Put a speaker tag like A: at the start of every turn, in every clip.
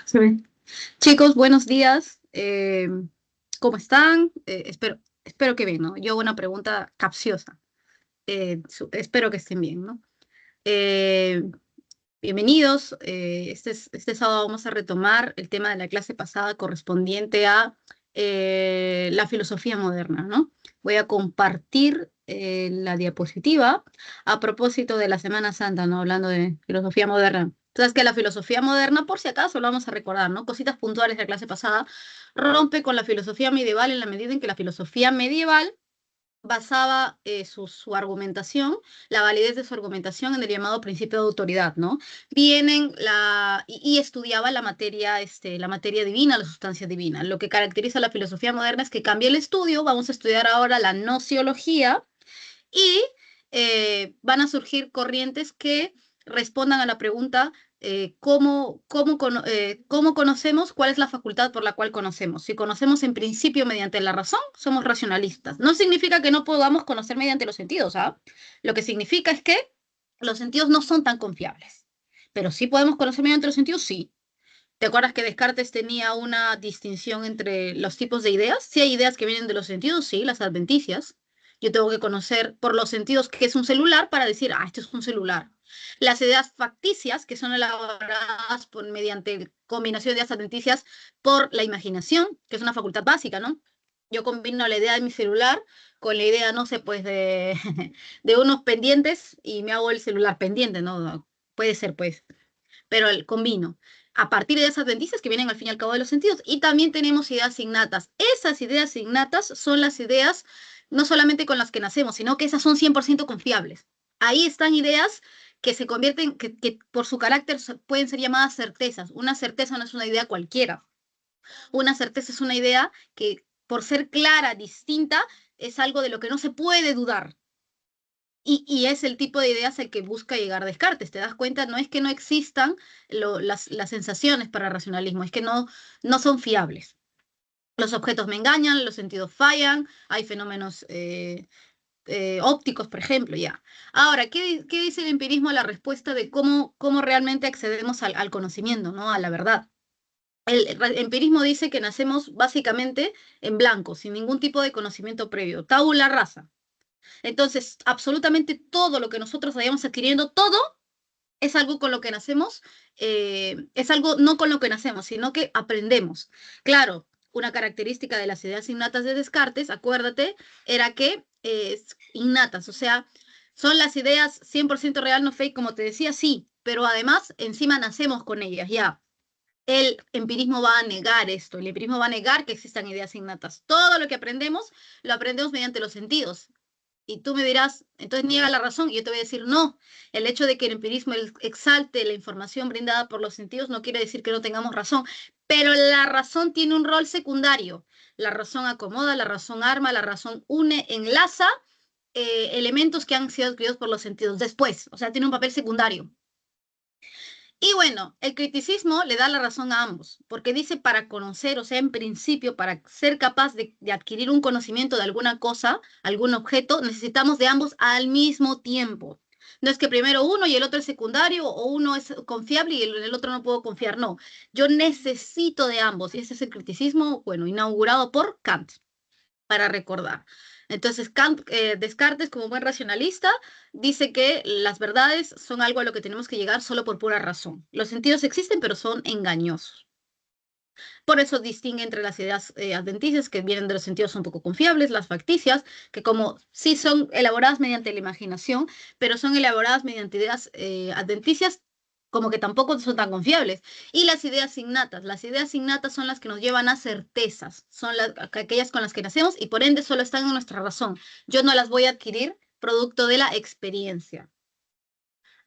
A: Sí. Chicos, buenos días. ¿Cómo están? Espero que bien, ¿no? Yo hago una pregunta capciosa. Espero que estén bien, ¿no? Eh, Bienvenidos. Este sábado vamos a retomar el tema de la clase pasada correspondiente a la filosofía moderna, ¿no? Voy a compartir la diapositiva a propósito de la Semana Santa, ¿no? Hablando de filosofía moderna. Sabes que la filosofía moderna, por si acaso lo vamos a recordar, ¿no? Cositas puntuales de la clase pasada, rompe con la filosofía medieval en la medida en que la filosofía medieval basaba su la validez de su argumentación en el llamado principio de autoridad, ¿no? Y estudiaba la materia divina, la sustancia divina. Lo que caracteriza a la filosofía moderna es que cambia el estudio, vamos a estudiar ahora la nociología y van a surgir corrientes que respondan a la pregunta ¿cómo conocemos? ¿Cuál es la facultad por la cual conocemos? Si conocemos en principio mediante la razón, somos racionalistas. No significa que no podamos conocer mediante los sentidos, ¿ah? Lo que significa es que los sentidos no son tan confiables. Pero sí podemos conocer mediante los sentidos, sí. ¿Te acuerdas que Descartes tenía una distinción entre los tipos de ideas? Sí hay ideas que vienen de los sentidos, sí, las adventicias. Yo tengo que conocer por los sentidos qué es un celular para decir, ah, esto es un celular. Las ideas facticias, que son elaboradas mediante combinación de ideas adventicias por la imaginación, que es una facultad básica, ¿no? Yo combino la idea de mi celular con la idea, no sé, pues de unos pendientes y me hago el celular pendiente, ¿no? Puede ser, pues, pero el combino a partir de esas adventicias que vienen al fin y al cabo de los sentidos. Y también tenemos ideas innatas. Esas ideas innatas son las ideas no solamente con las que nacemos, sino que esas son 100% confiables. Ahí están ideas que se convierten, que por su carácter pueden ser llamadas certezas. Una certeza no es una idea cualquiera. Una certeza es una idea que por ser clara, distinta, es algo de lo que no se puede dudar. Y es el tipo de ideas al que busca llegar Descartes. ¿Te das cuenta? No es que no existan las sensaciones para el racionalismo, es que no son fiables. Los objetos me engañan, los sentidos fallan, hay fenómenos ópticos, por ejemplo, ya. Ahora, ¿qué dice el empirismo a la respuesta de cómo realmente accedemos al conocimiento, ¿no? A la verdad? El empirismo dice que nacemos básicamente en blanco, sin ningún tipo de conocimiento previo, tabula rasa. Entonces, absolutamente todo lo que nosotros vayamos adquiriendo, todo es algo con lo que nacemos, es algo no con lo que nacemos, sino que aprendemos. Claro, una característica de las ideas innatas de Descartes, acuérdate, era que innatas, o sea, son las ideas 100% real, no fake, como te decía, sí, pero además encima nacemos con ellas, ya. El empirismo va a negar esto, el empirismo va a negar que existan ideas innatas. Todo lo que aprendemos, lo aprendemos mediante los sentidos. Y tú me dirás, entonces niega la razón, y yo te voy a decir, no, el hecho de que el empirismo exalte la información brindada por los sentidos no quiere decir que no tengamos razón, pero la razón tiene un rol secundario. La razón acomoda, la razón arma, la razón une, enlaza elementos que han sido adquiridos por los sentidos después, o sea, tiene un papel secundario. Y bueno, el criticismo le da la razón a ambos, porque dice para conocer, o sea, en principio, para ser capaz de adquirir un conocimiento de alguna cosa, algún objeto, necesitamos de ambos al mismo tiempo. No es que primero uno y el otro es secundario, o uno es confiable y el otro no puedo confiar, no. Yo necesito de ambos, y ese es el criticismo, bueno, inaugurado por Kant, para recordar. Entonces, Descartes, como buen racionalista, dice que las verdades son algo a lo que tenemos que llegar solo por pura razón. Los sentidos existen, pero son engañosos. Por eso distingue entre las ideas adventicias, que vienen de los sentidos un poco confiables, las facticias, que como sí son elaboradas mediante la imaginación, pero son elaboradas mediante ideas adventicias, como que tampoco son tan confiables. Y las ideas innatas son las que nos llevan a certezas, son aquellas con las que nacemos y por ende solo están en nuestra razón. Yo no las voy a adquirir producto de la experiencia.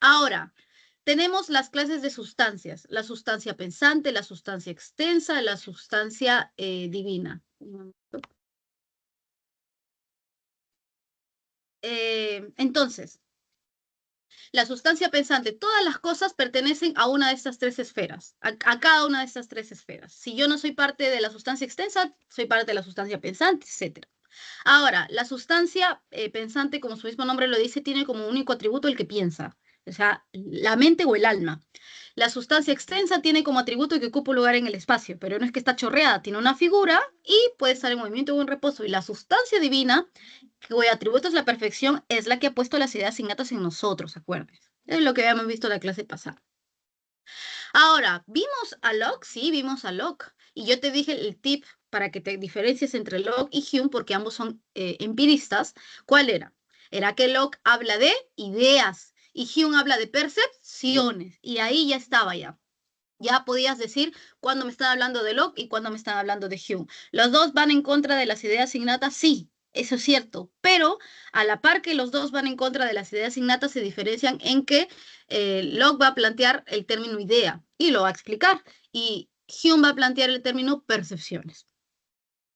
A: Ahora, tenemos las clases de sustancias, la sustancia pensante, la sustancia extensa, la sustancia divina. Entonces, la sustancia pensante, todas las cosas pertenecen a una de estas tres esferas, a cada una de estas tres esferas. Si yo no soy parte de la sustancia extensa, soy parte de la sustancia pensante, etc. Ahora, la sustancia pensante, como su mismo nombre lo dice, tiene como único atributo el que piensa, o sea, la mente o el alma. La sustancia extensa tiene como atributo que ocupa un lugar en el espacio, pero no es que está chorreada, tiene una figura y puede estar en movimiento o en reposo. Y la sustancia divina, cuyo atributo es la perfección, es la que ha puesto las ideas innatas en nosotros, acuérdense. Es lo que habíamos visto en la clase pasada. Ahora, ¿vimos a Locke? Sí, vimos a Locke. Y yo te dije el tip para que te diferencies entre Locke y Hume, porque ambos son empiristas. ¿Cuál era? Era que Locke habla de ideas y Hume habla de percepciones. Y ahí ya estaba ya. Ya podías decir cuándo me están hablando de Locke y cuándo me están hablando de Hume. Los dos van en contra de las ideas innatas, sí, eso es cierto, pero a la par que los dos van en contra de las ideas innatas, se diferencian en que Locke va a plantear el término idea y lo va a explicar, y Hume va a plantear el término percepciones.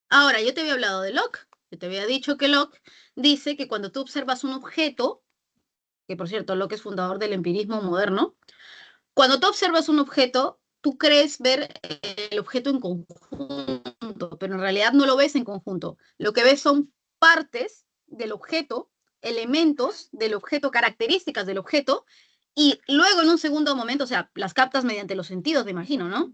A: Ahora, yo te había hablado de Locke, yo te había dicho que Locke dice que cuando tú observas un objeto, que por cierto, Locke es fundador del empirismo moderno, cuando tú observas un objeto, tú crees ver el objeto en conjunto, pero en realidad no lo ves en conjunto. Lo que ves son partes del objeto, elementos del objeto, características del objeto, y luego en un segundo momento, o sea, las captas mediante los sentidos, me imagino, ¿no?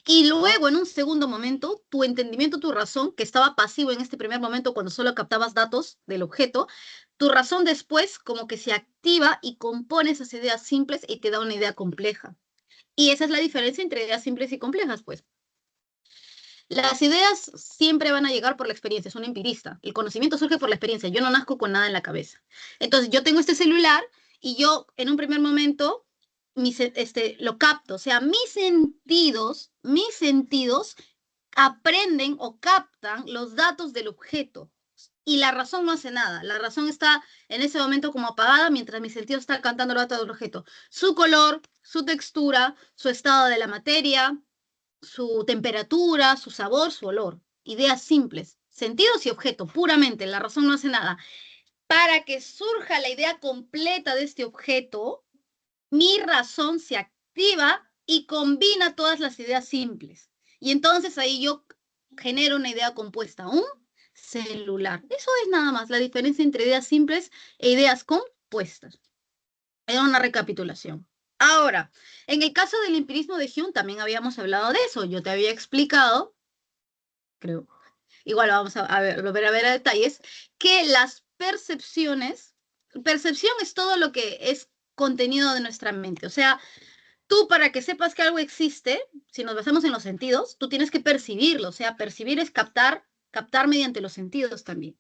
A: Y luego en un segundo momento, tu entendimiento, tu razón, que estaba pasivo en este primer momento cuando solo captabas datos del objeto, tu razón después como que se activa y compone esas ideas simples y te da una idea compleja. Y esa es la diferencia entre ideas simples y complejas, pues. Las ideas siempre van a llegar por la experiencia, es un empirista. El conocimiento surge por la experiencia. Yo no nazco con nada en la cabeza. Entonces, yo tengo este celular y yo en un primer momento lo capto. O sea, mis sentidos aprenden o captan los datos del objeto. Y la razón no hace nada. La razón está en ese momento como apagada mientras mi sentido está cantando los datos del objeto. Su color, su textura, su estado de la materia, su temperatura, su sabor, su olor. Ideas simples. Sentidos y objeto, puramente. La razón no hace nada. Para que surja la idea completa de este objeto, mi razón se activa y combina todas las ideas simples. Y entonces ahí yo genero una idea compuesta, un celular. Eso es nada más la diferencia entre ideas simples e ideas compuestas. Era una recapitulación. Ahora, en el caso del empirismo de Hume también habíamos hablado de eso. Yo te había explicado, creo, igual vamos volver a ver a detalles, que las percepción es todo lo que es contenido de nuestra mente. O sea, tú para que sepas que algo existe, si nos basamos en los sentidos, tú tienes que percibirlo. O sea, percibir es captar, captar mediante los sentidos también.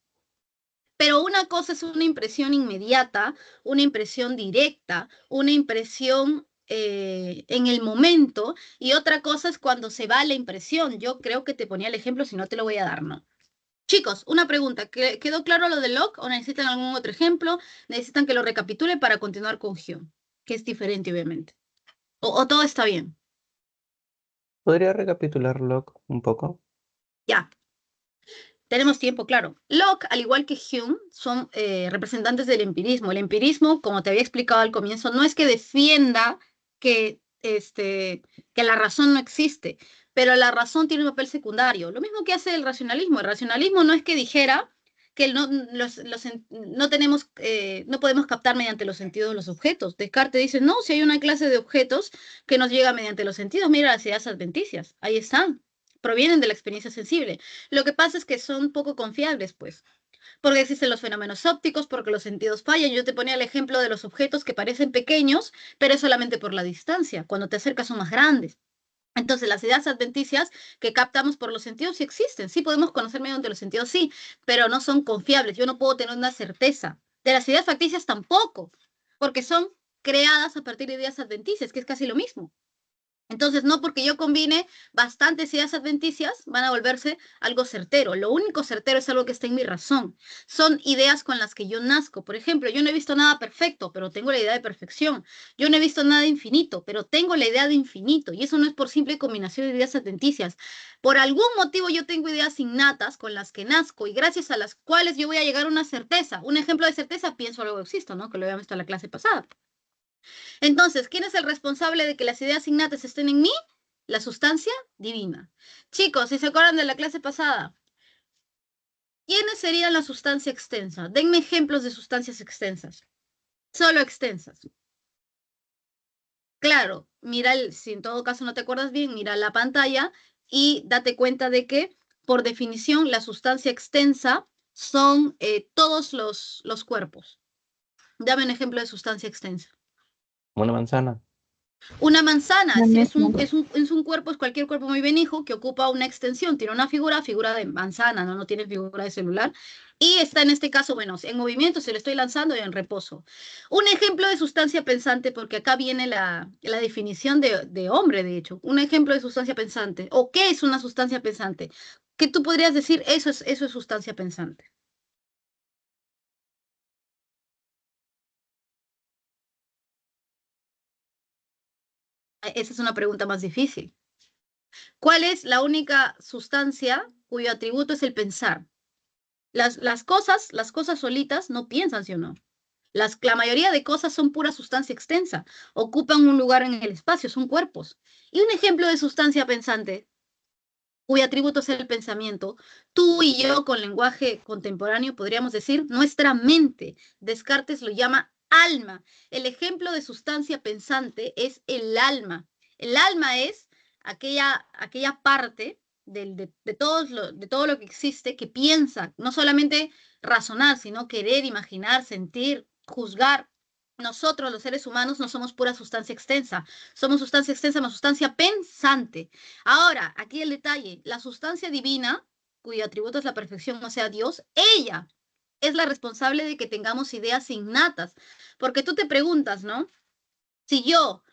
A: Pero una cosa es una impresión inmediata, una impresión directa, una impresión en el momento, y otra cosa es cuando se va la impresión. Yo creo que te ponía el ejemplo, si no te lo voy a dar, ¿no? Chicos, una pregunta. ¿Quedó claro lo de Locke o necesitan algún otro ejemplo? ¿Necesitan que lo recapitule para continuar con Hume? Que es diferente, obviamente. ¿O todo está bien?
B: ¿Podría recapitularlo un poco?
A: Ya. Tenemos tiempo, claro. Locke, al igual que Hume, son representantes del empirismo. El empirismo, como te había explicado al comienzo, no es que defienda que la razón no existe, pero la razón tiene un papel secundario. Lo mismo que hace el racionalismo. El racionalismo no es que dijera que no podemos captar mediante los sentidos los objetos. Descartes dice, no, si hay una clase de objetos que nos llega mediante los sentidos, mira las ideas adventicias, ahí están, provienen de la experiencia sensible. Lo que pasa es que son poco confiables, pues, porque existen los fenómenos ópticos, porque los sentidos fallan. Yo te ponía el ejemplo de los objetos que parecen pequeños, pero es solamente por la distancia. Cuando te acercas son más grandes. Entonces, las ideas adventicias que captamos por los sentidos sí existen, sí podemos conocer mediante los sentidos, sí, pero no son confiables. Yo no puedo tener una certeza. De las ideas facticias tampoco, porque son creadas a partir de ideas adventicias, que es casi lo mismo. Entonces, no porque yo combine bastantes ideas adventicias, van a volverse algo certero. Lo único certero es algo que está en mi razón. Son ideas con las que yo nazco. Por ejemplo, yo no he visto nada perfecto, pero tengo la idea de perfección. Yo no he visto nada infinito, pero tengo la idea de infinito. Y eso no es por simple combinación de ideas adventicias. Por algún motivo yo tengo ideas innatas con las que nazco y gracias a las cuales yo voy a llegar a una certeza. Un ejemplo de certeza, pienso luego existo, ¿no? Que lo habíamos visto en la clase pasada. Entonces, ¿quién es el responsable de que las ideas innatas estén en mí? La sustancia divina. Chicos, si se acuerdan de la clase pasada, ¿quiénes serían la sustancia extensa? Denme ejemplos de sustancias extensas. Solo extensas. Claro, si en todo caso no te acuerdas bien, mira la pantalla y date cuenta de que, por definición, la sustancia extensa son todos los cuerpos. Dame un ejemplo de sustancia extensa.
B: Una manzana.
A: Una manzana
C: La misma.
A: es un cuerpo, es cualquier cuerpo muy benijo que ocupa una extensión, tiene una figura de manzana, ¿no? No tiene figura de celular. Y está en este caso, bueno, en movimiento, se lo estoy lanzando y en reposo. Un ejemplo de sustancia pensante, porque acá viene la definición de hombre, de hecho. Un ejemplo de sustancia pensante. ¿O qué es una sustancia pensante? ¿Qué tú podrías decir? Eso es sustancia pensante. Esa es una pregunta más difícil. ¿Cuál es la única sustancia cuyo atributo es el pensar? Las cosas solitas no piensan, ¿sí o no? La mayoría de cosas son pura sustancia extensa, ocupan un lugar en el espacio, son cuerpos. Y un ejemplo de sustancia pensante, cuyo atributo es el pensamiento, tú y yo con lenguaje contemporáneo podríamos decir nuestra mente. Descartes lo llama alma. El ejemplo de sustancia pensante es el alma. El alma es aquella parte de todo lo que existe que piensa, no solamente razonar, sino querer, imaginar, sentir, juzgar. Nosotros, los seres humanos, no somos pura sustancia extensa, somos sustancia extensa más sustancia pensante. Ahora, aquí el detalle, la sustancia divina, cuyo atributo es la perfección, o sea, Dios, ella es la responsable de que tengamos ideas innatas, porque tú te preguntas, ¿no? Si yo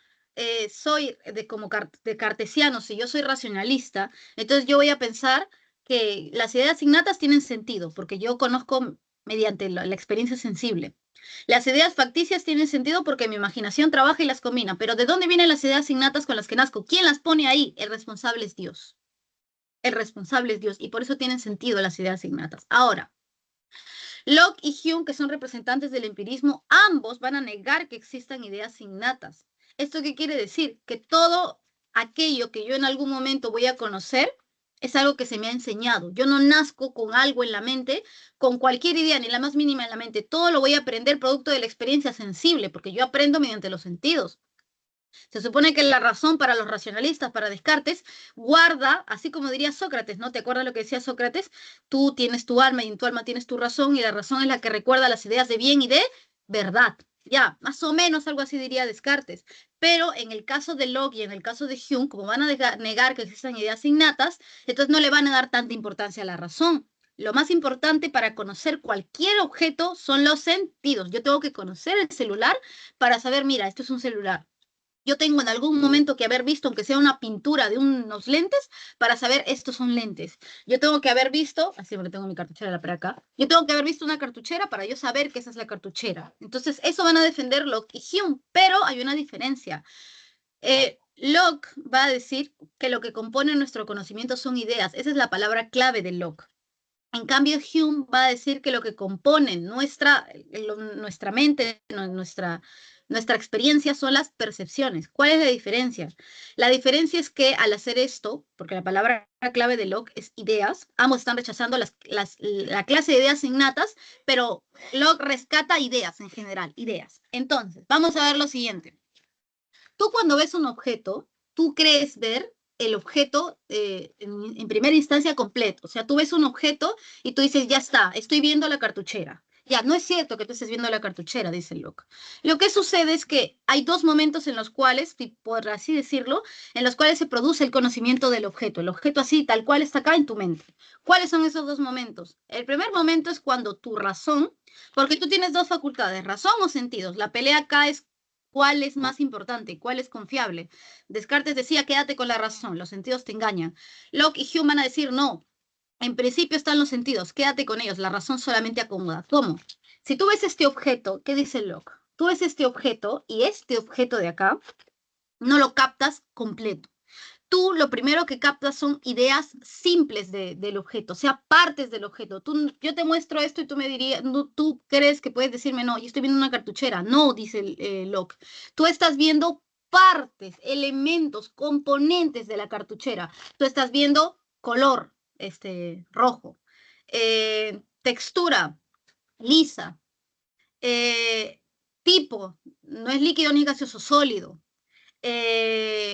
A: soy de cartesiano, si yo soy racionalista, entonces yo voy a pensar que las ideas innatas tienen sentido, porque yo conozco mediante la experiencia sensible. Las ideas facticias tienen sentido porque mi imaginación trabaja y las combina, pero ¿de dónde vienen las ideas innatas con las que nazco? ¿Quién las pone ahí? El responsable es Dios. El responsable es Dios y por eso tienen sentido las ideas innatas. Ahora, Locke y Hume, que son representantes del empirismo, ambos van a negar que existan ideas innatas. ¿Esto qué quiere decir? Que todo aquello que yo en algún momento voy a conocer es algo que se me ha enseñado. Yo no nazco con algo en la mente, con cualquier idea, ni la más mínima en la mente. Todo lo voy a aprender producto de la experiencia sensible, porque yo aprendo mediante los sentidos. Se supone que la razón para los racionalistas, para Descartes, guarda, así como diría Sócrates, ¿no? ¿Te acuerdas lo que decía Sócrates? Tú tienes tu alma y en tu alma tienes tu razón y la razón es la que recuerda las ideas de bien y de verdad. Ya, más o menos algo así diría Descartes. Pero en el caso de Locke y en el caso de Hume, como van a negar que existan ideas innatas, entonces no le van a dar tanta importancia a la razón. Lo más importante para conocer cualquier objeto son los sentidos. Yo tengo que conocer el celular para saber, mira, esto es un celular. Yo tengo en algún momento que haber visto, aunque sea una pintura de unos lentes, para saber estos son lentes. Yo tengo que haber visto, así porque tengo mi cartuchera para acá, yo tengo que haber visto una cartuchera para yo saber que esa es la cartuchera. Entonces, eso van a defender Locke y Hume, pero hay una diferencia. Locke va a decir que lo que compone nuestro conocimiento son ideas. Esa es la palabra clave de Locke. En cambio, Hume va a decir que lo que compone nuestra mente, nuestra experiencia son las percepciones. ¿Cuál es la diferencia? La diferencia es que al hacer esto, porque la palabra clave de Locke es ideas, ambos están rechazando la clase de ideas innatas, pero Locke rescata ideas en general, ideas. Entonces, vamos a ver lo siguiente. Tú cuando ves un objeto, tú crees ver el objeto en primera instancia completo. O sea, tú ves un objeto y tú dices, ya está, estoy viendo la cartuchera. Ya, no es cierto que tú estés viendo la cartuchera, dice Locke. Lo que sucede es que hay dos momentos en los cuales, por así decirlo, en los cuales se produce el conocimiento del objeto. El objeto así, tal cual está acá en tu mente. ¿Cuáles son esos dos momentos? El primer momento es cuando tu razón, porque tú tienes dos facultades, razón o sentidos. La pelea acá es cuál es más importante, cuál es confiable. Descartes decía, quédate con la razón, los sentidos te engañan. Locke y Hume van a decir, no, en principio están los sentidos, quédate con ellos, la razón solamente acomoda. ¿Cómo? Si tú ves este objeto, ¿qué dice Locke? Tú ves este objeto y este objeto de acá no lo captas completo. Tú lo primero que captas son ideas simples del objeto, o sea, partes del objeto. Yo te muestro esto y tú me dirías, no, tú crees que puedes decirme, no, yo estoy viendo una cartuchera. No, dice Locke. Tú estás viendo partes, elementos, componentes de la cartuchera. Tú estás viendo color, rojo, textura, lisa, eh, tipo, no es líquido ni gaseoso, sólido,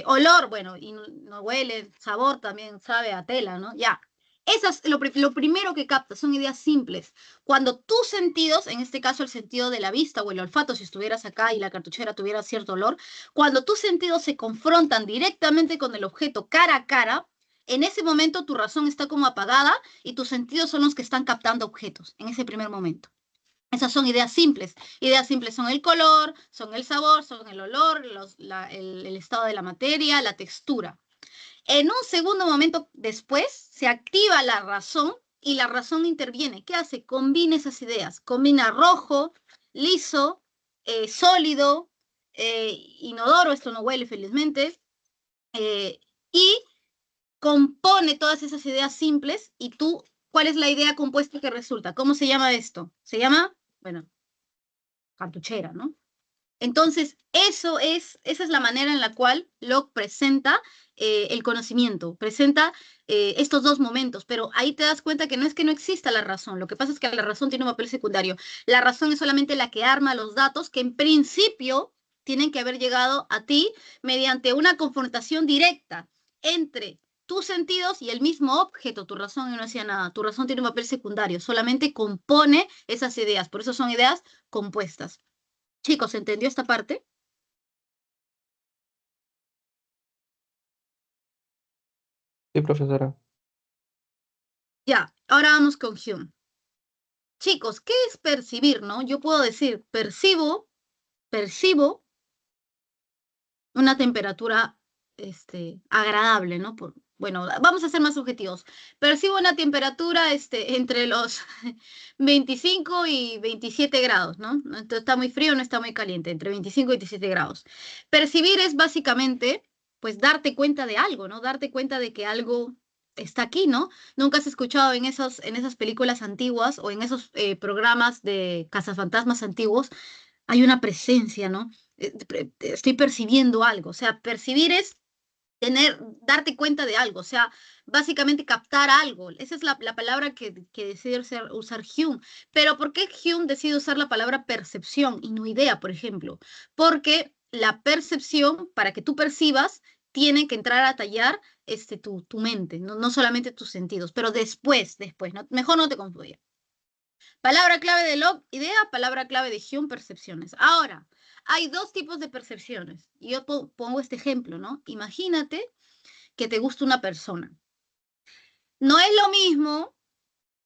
A: Olor, bueno, y no huele, sabor también sabe a tela, ¿no? Ya. Eso es lo primero que captas, son ideas simples. Cuando tus sentidos, en este caso el sentido de la vista o el olfato, si estuvieras acá y la cartuchera tuviera cierto olor, cuando tus sentidos se confrontan directamente con el objeto cara a cara, en ese momento tu razón está como apagada y tus sentidos son los que están captando objetos, en ese primer momento. Esas son ideas simples. Ideas simples son el color, son el sabor, son el olor, el estado de la materia, la textura. En un segundo momento después se activa la razón y la razón interviene. ¿Qué hace? Combina esas ideas. Combina rojo, liso, sólido, inodoro, esto no huele felizmente, y compone todas esas ideas simples y tú, ¿cuál es la idea compuesta que resulta? ¿Cómo se llama esto? Se llama, bueno, cartuchera, ¿no? Entonces, esa es la manera en la cual Locke presenta el conocimiento, presenta estos dos momentos, pero ahí te das cuenta que no es que no exista la razón, lo que pasa es que la razón tiene un papel secundario. La razón es solamente la que arma los datos que en principio tienen que haber llegado a ti mediante una confrontación directa entre tus sentidos y el mismo objeto. Tu razón no hacía nada, tu razón tiene un papel secundario, solamente compone esas ideas, por eso son ideas compuestas. Chicos, ¿entendió esta parte?
B: Sí, profesora.
A: Ya, ahora vamos con Hume. Chicos, ¿qué es percibir, no? Yo puedo decir, percibo una temperatura agradable, ¿no? Bueno, vamos a ser más objetivos. Percibo una temperatura entre los 25 y 27 grados, ¿no? Entonces, está muy frío, no está muy caliente, entre 25 y 27 grados. Percibir es básicamente, pues, darte cuenta de algo, ¿no? Darte cuenta de que algo está aquí, ¿no? Nunca has escuchado en esas películas antiguas o en esos programas de cazafantasmas antiguos, hay una presencia, ¿no? Estoy percibiendo algo. O sea, percibir es darte cuenta de algo, o sea, básicamente captar algo. Esa es la palabra que decide usar Hume. Pero ¿por qué Hume decide usar la palabra percepción y no idea, por ejemplo? Porque la percepción, para que tú percibas, tiene que entrar a tallar tu mente, no solamente tus sentidos, pero después, ¿no? Mejor no te confundas. Palabra clave de Locke, idea, palabra clave de Hume, percepciones. Ahora, hay dos tipos de percepciones. Y yo pongo este ejemplo, ¿no? Imagínate que te gusta una persona. No es lo mismo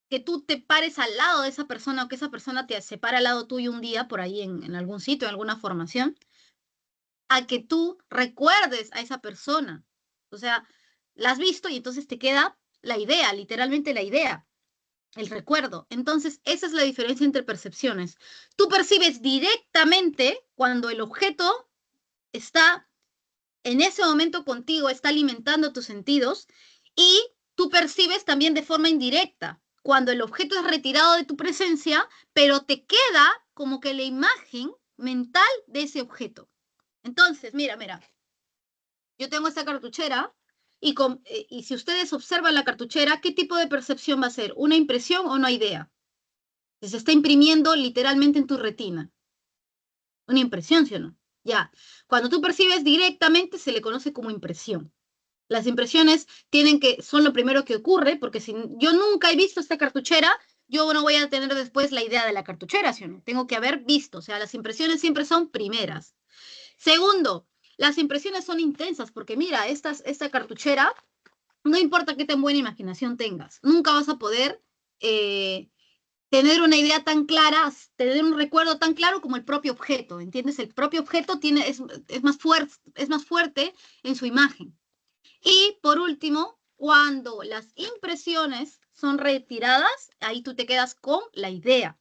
A: que tú te pares al lado de esa persona o que esa persona se pare al lado tuyo un día por ahí en algún sitio, en alguna formación, a que tú recuerdes a esa persona. O sea, la has visto y entonces te queda la idea, literalmente la idea. El recuerdo. Entonces, esa es la diferencia entre percepciones. Tú percibes directamente cuando el objeto está en ese momento contigo, está alimentando tus sentidos, y tú percibes también de forma indirecta cuando el objeto es retirado de tu presencia, pero te queda como que la imagen mental de ese objeto. Entonces, mira, yo tengo esta cartuchera y si ustedes observan la cartuchera, ¿qué tipo de percepción va a ser? ¿Una impresión o una idea? Se está imprimiendo literalmente en tu retina. Una impresión, ¿sí o no? Ya. Cuando tú percibes directamente, se le conoce como impresión. Las impresiones son lo primero que ocurre, porque si yo nunca he visto esta cartuchera, yo no voy a tener después la idea de la cartuchera, ¿sí o no? Tengo que haber visto. O sea, las impresiones siempre son primeras. Segundo, las impresiones son intensas, porque mira, esta cartuchera, no importa qué tan buena imaginación tengas, nunca vas a poder tener una idea tan clara, tener un recuerdo tan claro como el propio objeto, ¿entiendes? El propio objeto es más fuerte en su imagen. Y por último, cuando las impresiones son retiradas, ahí tú te quedas con la idea.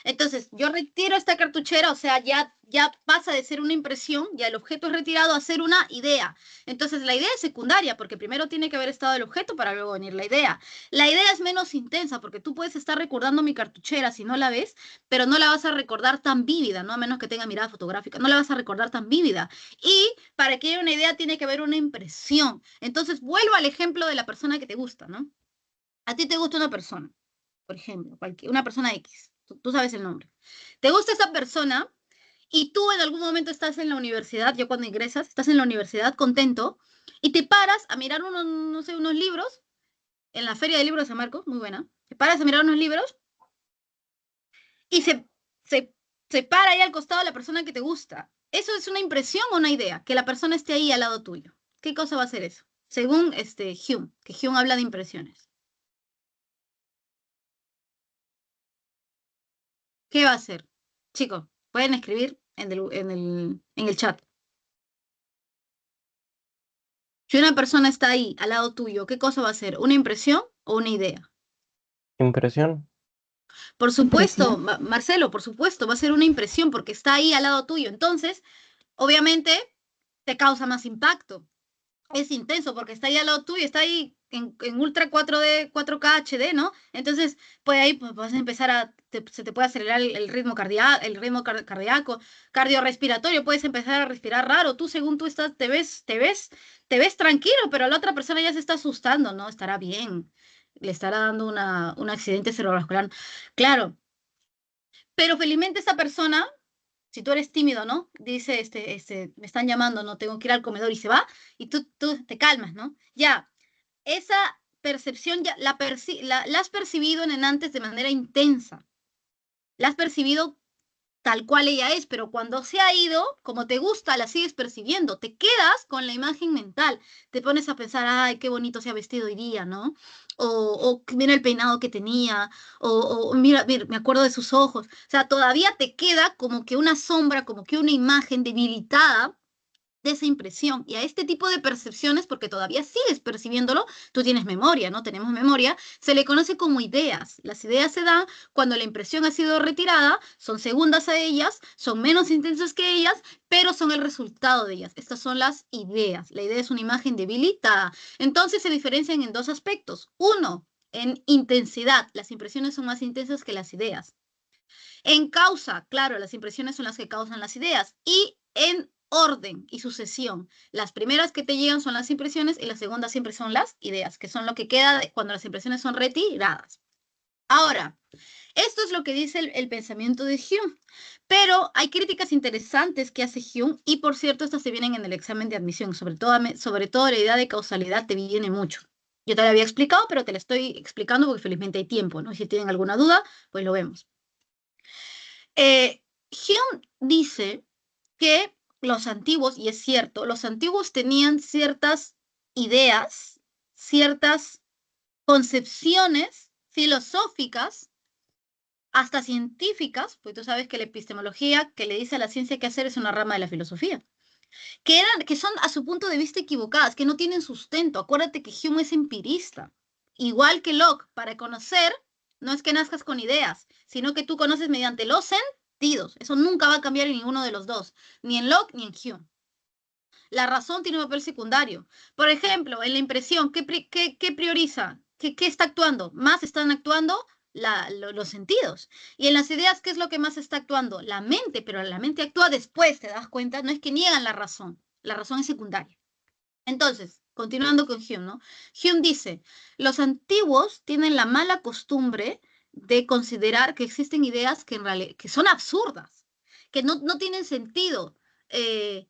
A: Entonces, yo retiro esta cartuchera, o sea, ya pasa de ser una impresión, ya el objeto es retirado a ser una idea. Entonces, la idea es secundaria, porque primero tiene que haber estado el objeto para luego venir la idea. La idea es menos intensa, porque tú puedes estar recordando mi cartuchera si no la ves, pero no la vas a recordar tan vívida, ¿no? A menos que tenga mirada fotográfica, no la vas a recordar tan vívida. Y para que haya una idea tiene que haber una impresión. Entonces, vuelvo al ejemplo de la persona que te gusta, ¿no? A ti te gusta una persona, por ejemplo, una persona X. Tú sabes el nombre. Te gusta esa persona y tú en algún momento estás en la universidad, yo cuando ingresas, estás en la universidad contento, y te paras a mirar unos, no sé, unos libros, en la Feria de Libros de San Marcos, muy buena, te paras a mirar unos libros, y se, se para ahí al costado la persona que te gusta. ¿Eso es una impresión o una idea? Que la persona esté ahí al lado tuyo. ¿Qué cosa va a ser eso? Según Hume, que Hume habla de impresiones. ¿Qué va a ser? Chicos, pueden escribir en el chat. Si una persona está ahí al lado tuyo, ¿qué cosa va a ser? ¿Una impresión o una idea?
B: Impresión.
A: Por supuesto, Marcelo, por supuesto, va a ser una impresión porque está ahí al lado tuyo. Entonces, obviamente, te causa más impacto. Es intenso porque está ahí al lado tuyo, está ahí en Ultra 4D, 4K HD, ¿no? Entonces, pues ahí pues, vas a empezar se te puede acelerar el ritmo cardíaco, cardíaco, cardiorrespiratorio, puedes empezar a respirar raro. Tú, según tú estás, te ves tranquilo, pero la otra persona ya se está asustando, ¿no? Estará bien, le estará dando un accidente cerebrovascular. Claro, pero felizmente esa persona, si tú eres tímido, ¿no? Dice, me están llamando, no tengo que ir al comedor y se va, y tú te calmas, ¿no? Ya, esa percepción ya la has percibido en antes de manera intensa, la has percibido tal cual ella es, pero cuando se ha ido, como te gusta, la sigues percibiendo, te quedas con la imagen mental, te pones a pensar, ay, qué bonito se ha vestido hoy día, ¿no? O mira el peinado que tenía, o mira, me acuerdo de sus ojos, o sea, todavía te queda como que una sombra, como que una imagen debilitada de esa impresión y a este tipo de percepciones, porque todavía sigues percibiéndolo, tú tienes memoria, ¿no? Tenemos memoria, se le conoce como ideas. Las ideas se dan cuando la impresión ha sido retirada, son segundas a ellas, son menos intensas que ellas, pero son el resultado de ellas. Estas son las ideas. La idea es una imagen debilitada. Entonces se diferencian en dos aspectos. Uno, en intensidad. Las impresiones son más intensas que las ideas. En causa, claro, las impresiones son las que causan las ideas. Y en orden y sucesión. Las primeras que te llegan son las impresiones y las segundas siempre son las ideas, que son lo que queda cuando las impresiones son retiradas. Ahora, esto es lo que dice el pensamiento de Hume, pero hay críticas interesantes que hace Hume y por cierto estas se vienen en el examen de admisión, sobre todo la idea de causalidad te viene mucho. Yo te la había explicado, pero te la estoy explicando porque felizmente hay tiempo, ¿no? Y si tienen alguna duda, pues lo vemos. Hume dice que los antiguos, y es cierto, los antiguos tenían ciertas ideas, ciertas concepciones filosóficas, hasta científicas, pues tú sabes que la epistemología que le dice a la ciencia qué hacer es una rama de la filosofía, que son a su punto de vista equivocadas, que no tienen sustento. Acuérdate que Hume es empirista, igual que Locke. Para conocer, no es que nazcas con ideas, sino que tú conoces mediante los sentidos. Eso nunca va a cambiar en ninguno de los dos, ni en Locke ni en Hume. La razón tiene un papel secundario. Por ejemplo, en la impresión, ¿qué prioriza? ¿Qué está actuando? Más están actuando los sentidos. Y en las ideas, ¿qué es lo que más está actuando? La mente, pero la mente actúa después, ¿te das cuenta? No es que niegan la razón es secundaria. Entonces, continuando con Hume, ¿no? Hume dice, los antiguos tienen la mala costumbre de considerar que existen ideas que, en realidad, que son absurdas, que no tienen sentido, que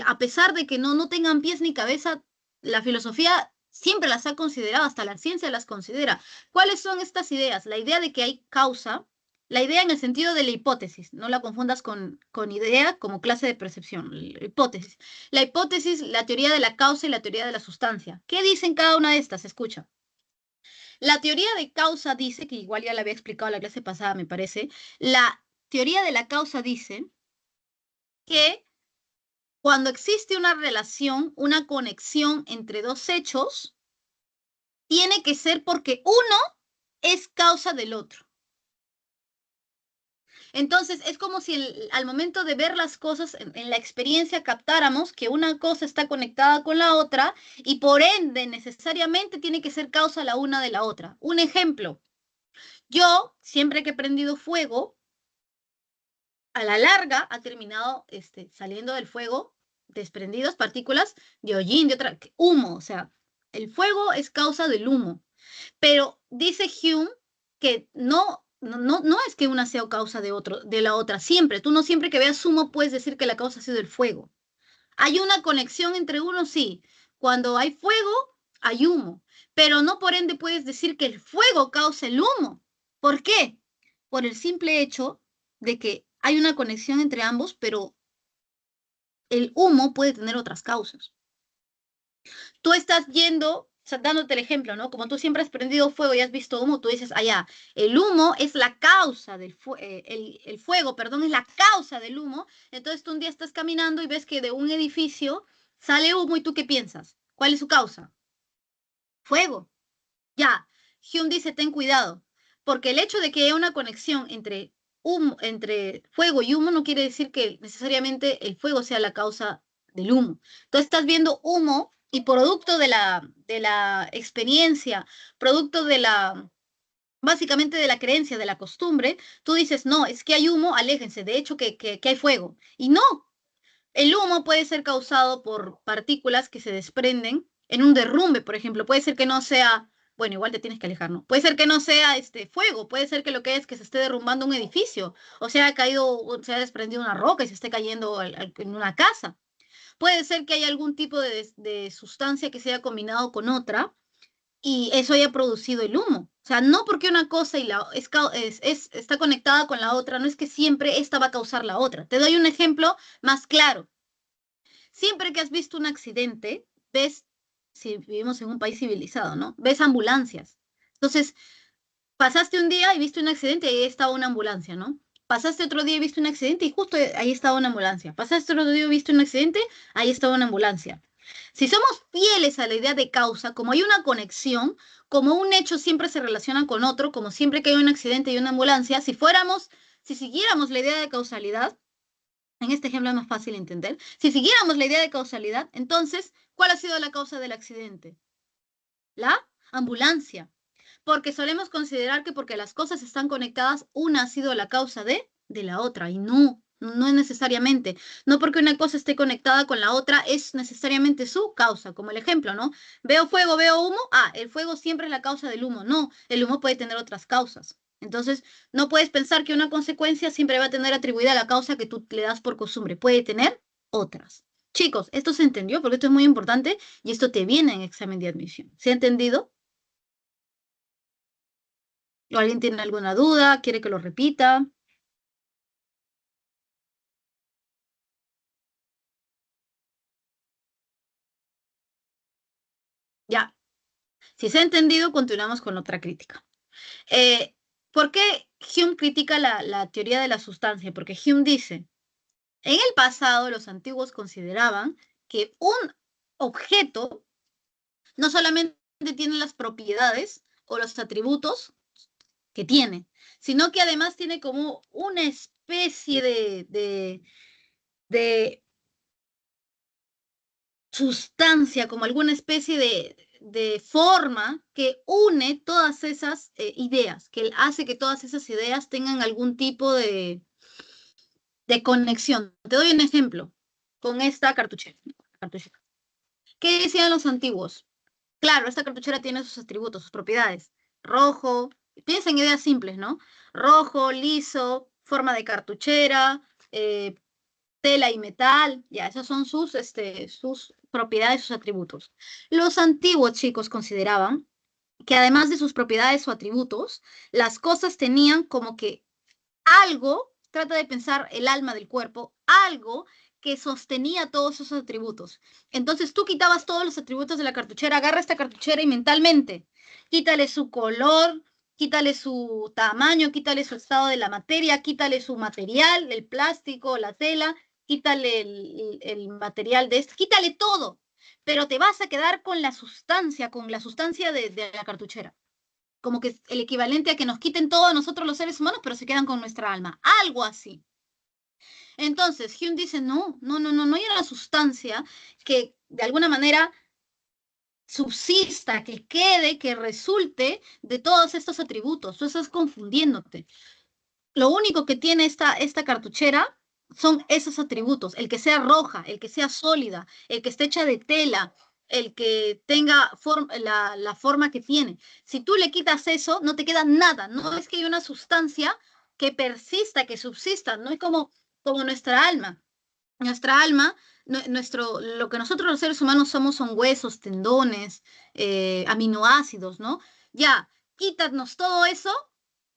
A: a pesar de que no tengan pies ni cabeza, la filosofía siempre las ha considerado, hasta la ciencia las considera. ¿Cuáles son estas ideas? La idea de que hay causa, la idea en el sentido de la hipótesis, no la confundas con idea como clase de percepción, la hipótesis. La hipótesis, la teoría de la causa y la teoría de la sustancia. ¿Qué dicen cada una de estas? Escucha. La teoría de causa dice, que igual ya la había explicado la clase pasada, me parece, la teoría de la causa dice que cuando existe una relación, una conexión entre dos hechos, tiene que ser porque uno es causa del otro. Entonces, es como si al momento de ver las cosas en la experiencia captáramos que una cosa está conectada con la otra y por ende necesariamente tiene que ser causa la una de la otra. Un ejemplo, yo siempre que he prendido fuego, a la larga ha terminado saliendo del fuego desprendidos partículas de hollín, de otra, humo, o sea, el fuego es causa del humo. Pero dice Hume que no no es que una sea causa de la otra, siempre. Tú no siempre que veas humo puedes decir que la causa ha sido el fuego. Hay una conexión entre uno, sí. Cuando hay fuego, hay humo. Pero no por ende puedes decir que el fuego causa el humo. ¿Por qué? Por el simple hecho de que hay una conexión entre ambos, pero el humo puede tener otras causas. Tú estás yendo, o sea, dándote el ejemplo, ¿no? Como tú siempre has prendido fuego y has visto humo, tú dices, allá, el humo es la causa el fuego, perdón, es la causa del humo. Entonces tú un día estás caminando y ves que de un edificio sale humo y tú ¿qué piensas? ¿Cuál es su causa? Fuego. Ya, Hume dice, ten cuidado, porque el hecho de que haya una conexión entre fuego y humo no quiere decir que necesariamente el fuego sea la causa del humo. Tú estás viendo humo y producto de la experiencia, producto básicamente de la creencia, de la costumbre, tú dices, no, es que hay humo, aléjense, de hecho que hay fuego. Y no, el humo puede ser causado por partículas que se desprenden en un derrumbe, por ejemplo. Puede ser que no sea, bueno, igual te tienes que alejar, ¿no? Puede ser que no sea fuego, puede ser que lo que es que se esté derrumbando un edificio, o sea, ha caído, se ha desprendido una roca y se esté cayendo en una casa. Puede ser que haya algún tipo de sustancia que se haya combinado con otra y eso haya producido el humo. O sea, no porque una cosa está conectada con la otra, no es que siempre esta va a causar la otra. Te doy un ejemplo más claro. Siempre que has visto un accidente, ves, si vivimos en un país civilizado, ¿no? Ves ambulancias. Entonces, pasaste un día y viste un accidente y ahí estaba una ambulancia, ¿no? Pasaste otro día y viste un accidente y justo ahí estaba una ambulancia. Pasaste otro día y viste un accidente, ahí estaba una ambulancia. Si somos fieles a la idea de causa, como hay una conexión, como un hecho siempre se relaciona con otro, como siempre que hay un accidente y una ambulancia, si siguiéramos la idea de causalidad, en este ejemplo es más fácil entender. Si siguiéramos la idea de causalidad, entonces, ¿cuál ha sido la causa del accidente? La ambulancia. Porque solemos considerar que porque las cosas están conectadas, una ha sido la causa de la otra. Y no, no es necesariamente. No porque una cosa esté conectada con la otra es necesariamente su causa. Como el ejemplo, ¿no? Veo fuego, veo humo. Ah, el fuego siempre es la causa del humo. No, el humo puede tener otras causas. Entonces, no puedes pensar que una consecuencia siempre va a tener atribuida a la causa que tú le das por costumbre. Puede tener otras. Chicos, esto se entendió porque esto es muy importante y esto te viene en examen de admisión. ¿Se ha entendido? ¿O alguien tiene alguna duda? ¿Quiere que lo repita? Ya. Si se ha entendido, continuamos con otra crítica. Eh, ¿Por qué Hume critica la teoría de la sustancia? Porque Hume dice, en el pasado los antiguos consideraban que un objeto no solamente tiene las propiedades o los atributos que tiene, sino que además tiene como una especie de sustancia, como alguna especie de forma que une todas esas ideas, que hace que todas esas ideas tengan algún tipo de conexión. Te doy un ejemplo con esta cartuchera. ¿Qué decían los antiguos? Claro, esta cartuchera tiene sus atributos, sus propiedades. Rojo, piensa en ideas simples, ¿no? Rojo, liso, forma de cartuchera, tela y metal, ya, esas son sus propiedades, sus atributos. Los antiguos chicos consideraban que además de sus propiedades o atributos, las cosas tenían como que algo, trata de pensar el alma del cuerpo, algo que sostenía todos esos atributos. Entonces tú quitabas todos los atributos de la cartuchera, agarra esta cartuchera y mentalmente, quítale su color, quítale su tamaño, quítale su estado de la materia, quítale su material, el plástico, la tela, quítale el material de esto, quítale todo, pero te vas a quedar con la sustancia de la cartuchera como que el equivalente a que nos quiten todo a nosotros los seres humanos, pero se quedan con nuestra alma, algo así. Entonces, Hume dice, no hay una sustancia que de alguna manera subsista, que quede, que resulte de todos estos atributos. Tú estás confundiéndote. Lo único que tiene esta cartuchera son esos atributos, el que sea roja, el que sea sólida, el que esté hecha de tela, el que tenga la forma que tiene. Si tú le quitas eso, no te queda nada. No es que hay una sustancia que persista, que subsista. No es como nuestra alma. Nuestra alma, lo que nosotros los seres humanos somos son huesos, tendones, aminoácidos, ¿no? Ya, quítanos todo eso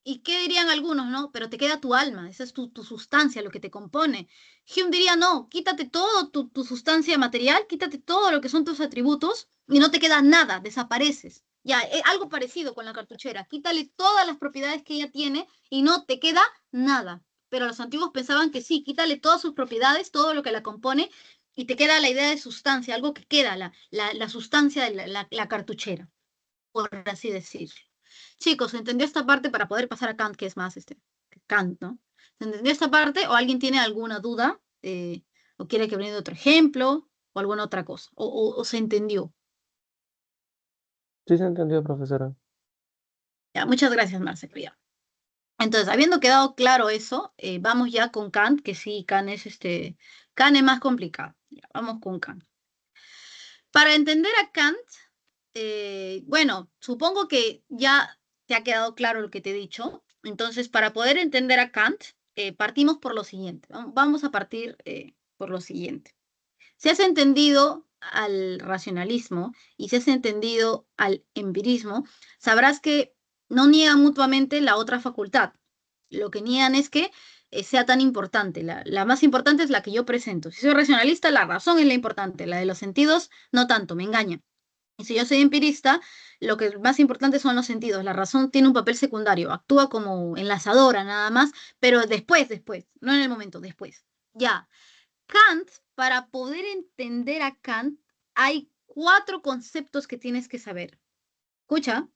A: y ¿qué dirían algunos, no? Pero te queda tu alma, esa es tu sustancia, lo que te compone. Hume diría, no, quítate todo tu sustancia material, quítate todo lo que son tus atributos y no te queda nada, desapareces. Ya, algo parecido con la cartuchera, quítale todas las propiedades que ella tiene y no te queda nada. Pero los antiguos pensaban que sí, quítale todas sus propiedades, todo lo que la compone, y te queda la idea de sustancia, algo que queda, la sustancia de la cartuchera, por así decirlo. Chicos, ¿se entendió esta parte para poder pasar a Kant, que es más Kant, ¿no? ¿Se entendió esta parte o alguien tiene alguna duda o quiere que brinde otro ejemplo o alguna otra cosa? ¿O se entendió?
B: Sí se entendió, profesora.
A: Ya, muchas gracias, Marcelo. Ya. Entonces, habiendo quedado claro eso, vamos ya con Kant, que sí, Kant es más complicado. Ya, vamos con Kant. Para entender a Kant, bueno, supongo que ya te ha quedado claro lo que te he dicho. Entonces, para poder entender a Kant, partimos por lo siguiente. Vamos a partir por lo siguiente. Si has entendido al racionalismo y si has entendido al empirismo, sabrás que no niegan mutuamente la otra facultad. Lo que niegan es que sea tan importante. La más importante es la que yo presento. Si soy racionalista, la razón es la importante. La de los sentidos, no tanto, me engaña. Y si yo soy empirista, lo que más importante son los sentidos. La razón tiene un papel secundario, actúa como enlazadora nada más, pero después, no en el momento, después. Ya. Kant, para poder entender a Kant, hay 4 conceptos que tienes que saber. Escucha,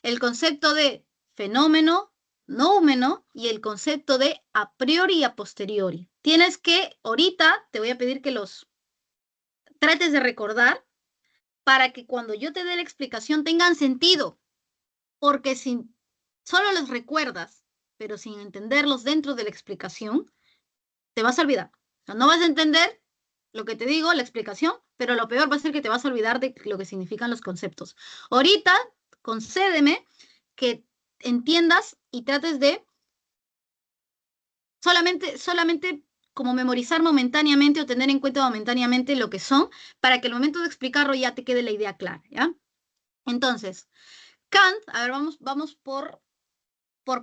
A: el concepto de fenómeno, noumeno y el concepto de a priori y a posteriori. Tienes que, ahorita te voy a pedir que los trates de recordar para que cuando yo te dé la explicación tengan sentido, porque si solo los recuerdas, pero sin entenderlos dentro de la explicación, te vas a olvidar. O sea, no vas a entender lo que te digo, la explicación, pero lo peor va a ser que te vas a olvidar de lo que significan los conceptos. Ahorita, concédeme que entiendas y trates de solamente como memorizar momentáneamente o tener en cuenta momentáneamente lo que son, para que el momento de explicarlo ya te quede la idea clara, ¿ya? Entonces, Kant, a ver, vamos por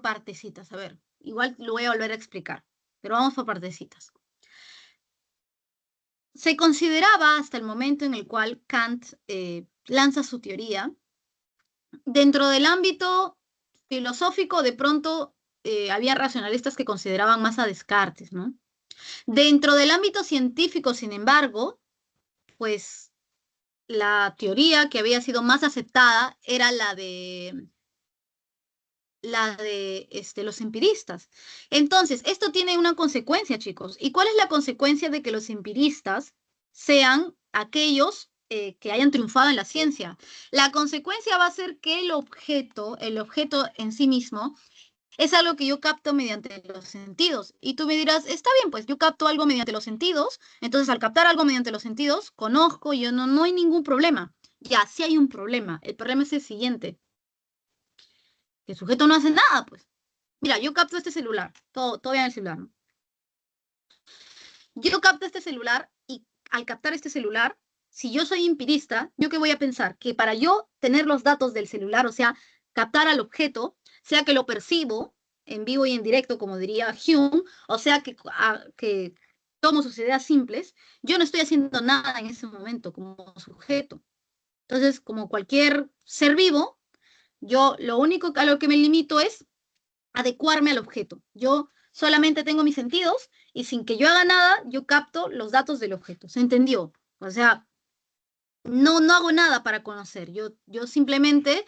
A: partecitas, a ver, igual lo voy a volver a explicar, pero vamos por partecitas. Se consideraba hasta el momento en el cual Kant lanza su teoría, dentro del ámbito filosófico, de pronto había racionalistas que consideraban más a Descartes, ¿no? Dentro del ámbito científico, sin embargo, pues la teoría que había sido más aceptada era la de los empiristas. Entonces, esto tiene una consecuencia, chicos. ¿Y cuál es la consecuencia de que los empiristas sean aquellos que hayan triunfado en la ciencia? La consecuencia va a ser que el objeto en sí mismo, es algo que yo capto mediante los sentidos. Y tú me dirás, está bien, pues yo capto algo mediante los sentidos, entonces al captar algo mediante los sentidos, conozco, yo no hay ningún problema. Ya, sí hay un problema. El problema es el siguiente, que el sujeto no hace nada, pues. Mira, yo capto este celular, todo bien en el celular, ¿no? Yo capto este celular y al captar este celular, si yo soy empirista, ¿yo qué voy a pensar? Que para yo tener los datos del celular, o sea, captar al objeto, sea que lo percibo en vivo y en directo, como diría Hume, o sea que tomo sus ideas simples, yo no estoy haciendo nada en ese momento como sujeto. Entonces, como cualquier ser vivo, yo lo único a lo que me limito es adecuarme al objeto. Yo solamente tengo mis sentidos y sin que yo haga nada, yo capto los datos del objeto. ¿Se entendió? O sea, no hago nada para conocer. Yo simplemente,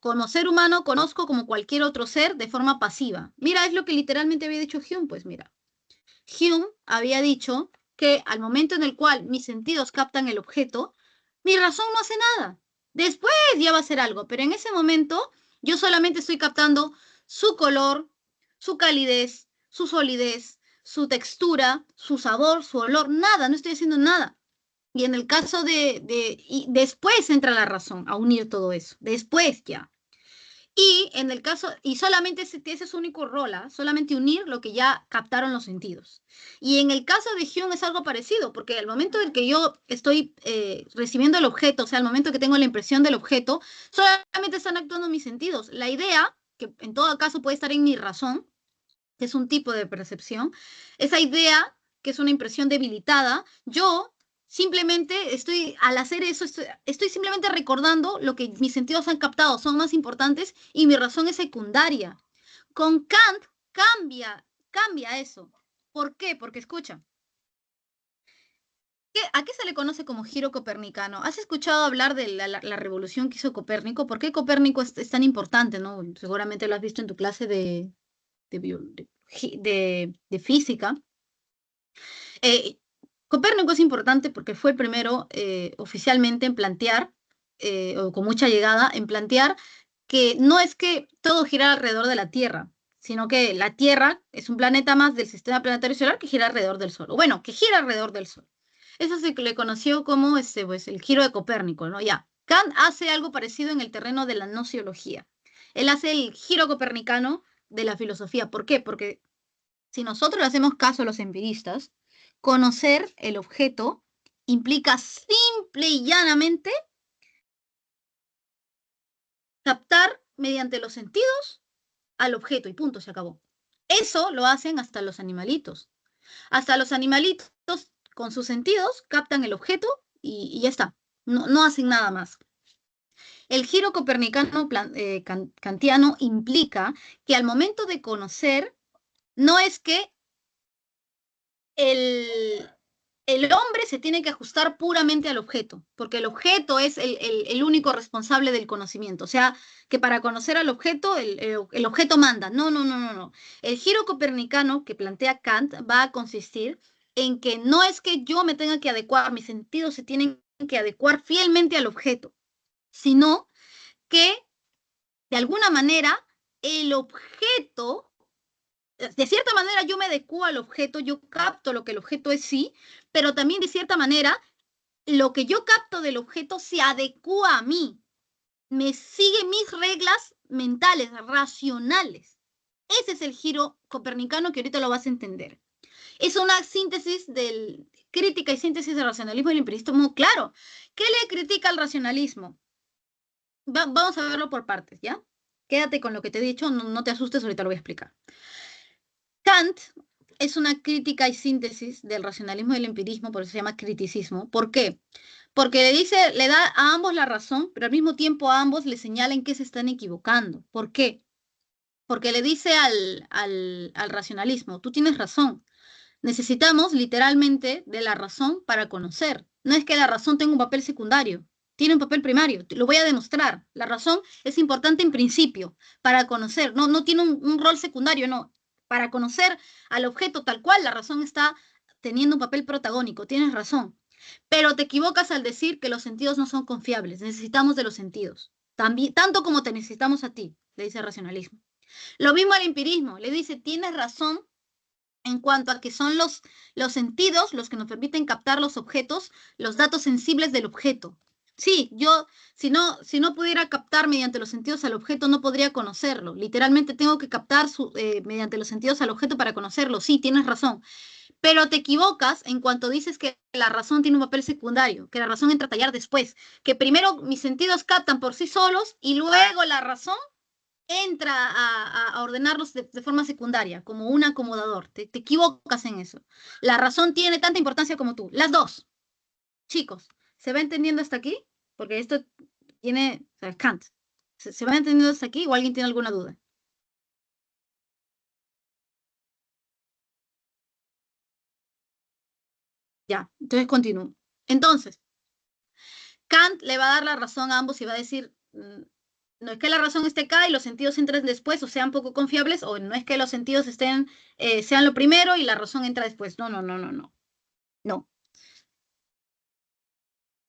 A: como ser humano, conozco como cualquier otro ser de forma pasiva. Mira, es lo que literalmente había dicho Hume. Pues mira, Hume había dicho que al momento en el cual mis sentidos captan el objeto, mi razón no hace nada. Después ya va a hacer algo, pero en ese momento yo solamente estoy captando su color, su calidez, su solidez, su textura, su sabor, su olor, nada, no estoy haciendo nada. Y en el caso y después entra la razón a unir todo eso, después ya. Y en el caso, y solamente ese es su único rol, ¿ah? Solamente unir lo que ya captaron los sentidos. Y en el caso de Hume es algo parecido, porque al momento en que yo estoy recibiendo el objeto, o sea, al momento que tengo la impresión del objeto, solamente están actuando mis sentidos. La idea, que en todo caso puede estar en mi razón, que es un tipo de percepción, esa idea, que es una impresión debilitada, yo simplemente estoy, al hacer eso, estoy simplemente recordando lo que mis sentidos han captado, son más importantes y mi razón es secundaria. Con Kant cambia eso. ¿Por qué? Porque escucha, ¿a qué se le conoce como giro copernicano? ¿Has escuchado hablar de la revolución que hizo Copérnico? ¿Por qué Copérnico es tan importante, no? Seguramente lo has visto en tu clase de física. Eh, Copérnico es importante porque fue el primero oficialmente en plantear, o con mucha llegada, en plantear que no es que todo gira alrededor de la Tierra, sino que la Tierra es un planeta más del sistema planetario solar que gira alrededor del Sol, o bueno, que gira alrededor del Sol. Eso se le conoció como pues, el giro de Copérnico, ¿no? Ya. Kant hace algo parecido en el terreno de la nociología. Él hace el giro copernicano de la filosofía. ¿Por qué? Porque si nosotros le hacemos caso a los empiristas, conocer el objeto implica simple y llanamente captar mediante los sentidos al objeto y punto, se acabó. Eso lo hacen hasta los animalitos. Hasta los animalitos con sus sentidos captan el objeto y ya está. No hacen nada más. El giro copernicano kantiano implica que al momento de conocer, no es que el, el hombre se tiene que ajustar puramente al objeto, porque el objeto es el único responsable del conocimiento. O sea, que para conocer al objeto, el objeto manda. No, no, no, no, no. El giro copernicano que plantea Kant va a consistir en que no es que yo me tenga que adecuar, mis sentidos se tienen que adecuar fielmente al objeto, sino que de alguna manera el objeto de cierta manera yo me adecuo al objeto, yo capto lo que el objeto es sí, pero también de cierta manera lo que yo capto del objeto se adecua a mí, me sigue mis reglas mentales, racionales. Ese es el giro copernicano que ahorita lo vas a entender. Es una síntesis del crítica y síntesis del racionalismo y del empirismo, claro. ¿Qué le critica al racionalismo? Vamos a verlo por partes, ¿ya? Quédate con lo que te he dicho, no te asustes, ahorita lo voy a explicar. Kant es una crítica y síntesis del racionalismo y del empirismo, por eso se llama criticismo. ¿Por qué? Porque le da a ambos la razón, pero al mismo tiempo a ambos le señala en qué se están equivocando. ¿Por qué? Porque le dice al racionalismo, tú tienes razón, necesitamos literalmente de la razón para conocer. No es que la razón tenga un papel secundario, tiene un papel primario, lo voy a demostrar. La razón es importante en principio para conocer, no tiene un rol secundario, no. Para conocer al objeto tal cual, la razón está teniendo un papel protagónico, tienes razón. Pero te equivocas al decir que los sentidos no son confiables, necesitamos de los sentidos. También, tanto como te necesitamos a ti, le dice el racionalismo. Lo mismo al empirismo, le dice, tienes razón en cuanto a que son los sentidos los que nos permiten captar los objetos, los datos sensibles del objeto. Sí, yo, si no pudiera captar mediante los sentidos al objeto, no podría conocerlo. Literalmente tengo que captar mediante los sentidos al objeto para conocerlo. Sí, tienes razón. Pero te equivocas en cuanto dices que la razón tiene un papel secundario, que la razón entra a tallar después, que primero mis sentidos captan por sí solos y luego la razón entra a ordenarlos de forma secundaria, como un acomodador. Te equivocas en eso. La razón tiene tanta importancia como tú. Las dos. Chicos, ¿se va entendiendo hasta aquí? Porque esto tiene, o sea, Kant. ¿Se va entendiendo hasta aquí o alguien tiene alguna duda? Ya, entonces continúo. Entonces, Kant le va a dar la razón a ambos y va a decir, no es que la razón esté acá y los sentidos entren después o sean poco confiables, o no es que los sentidos sean lo primero y la razón entra después. No, no, no, no, no. No.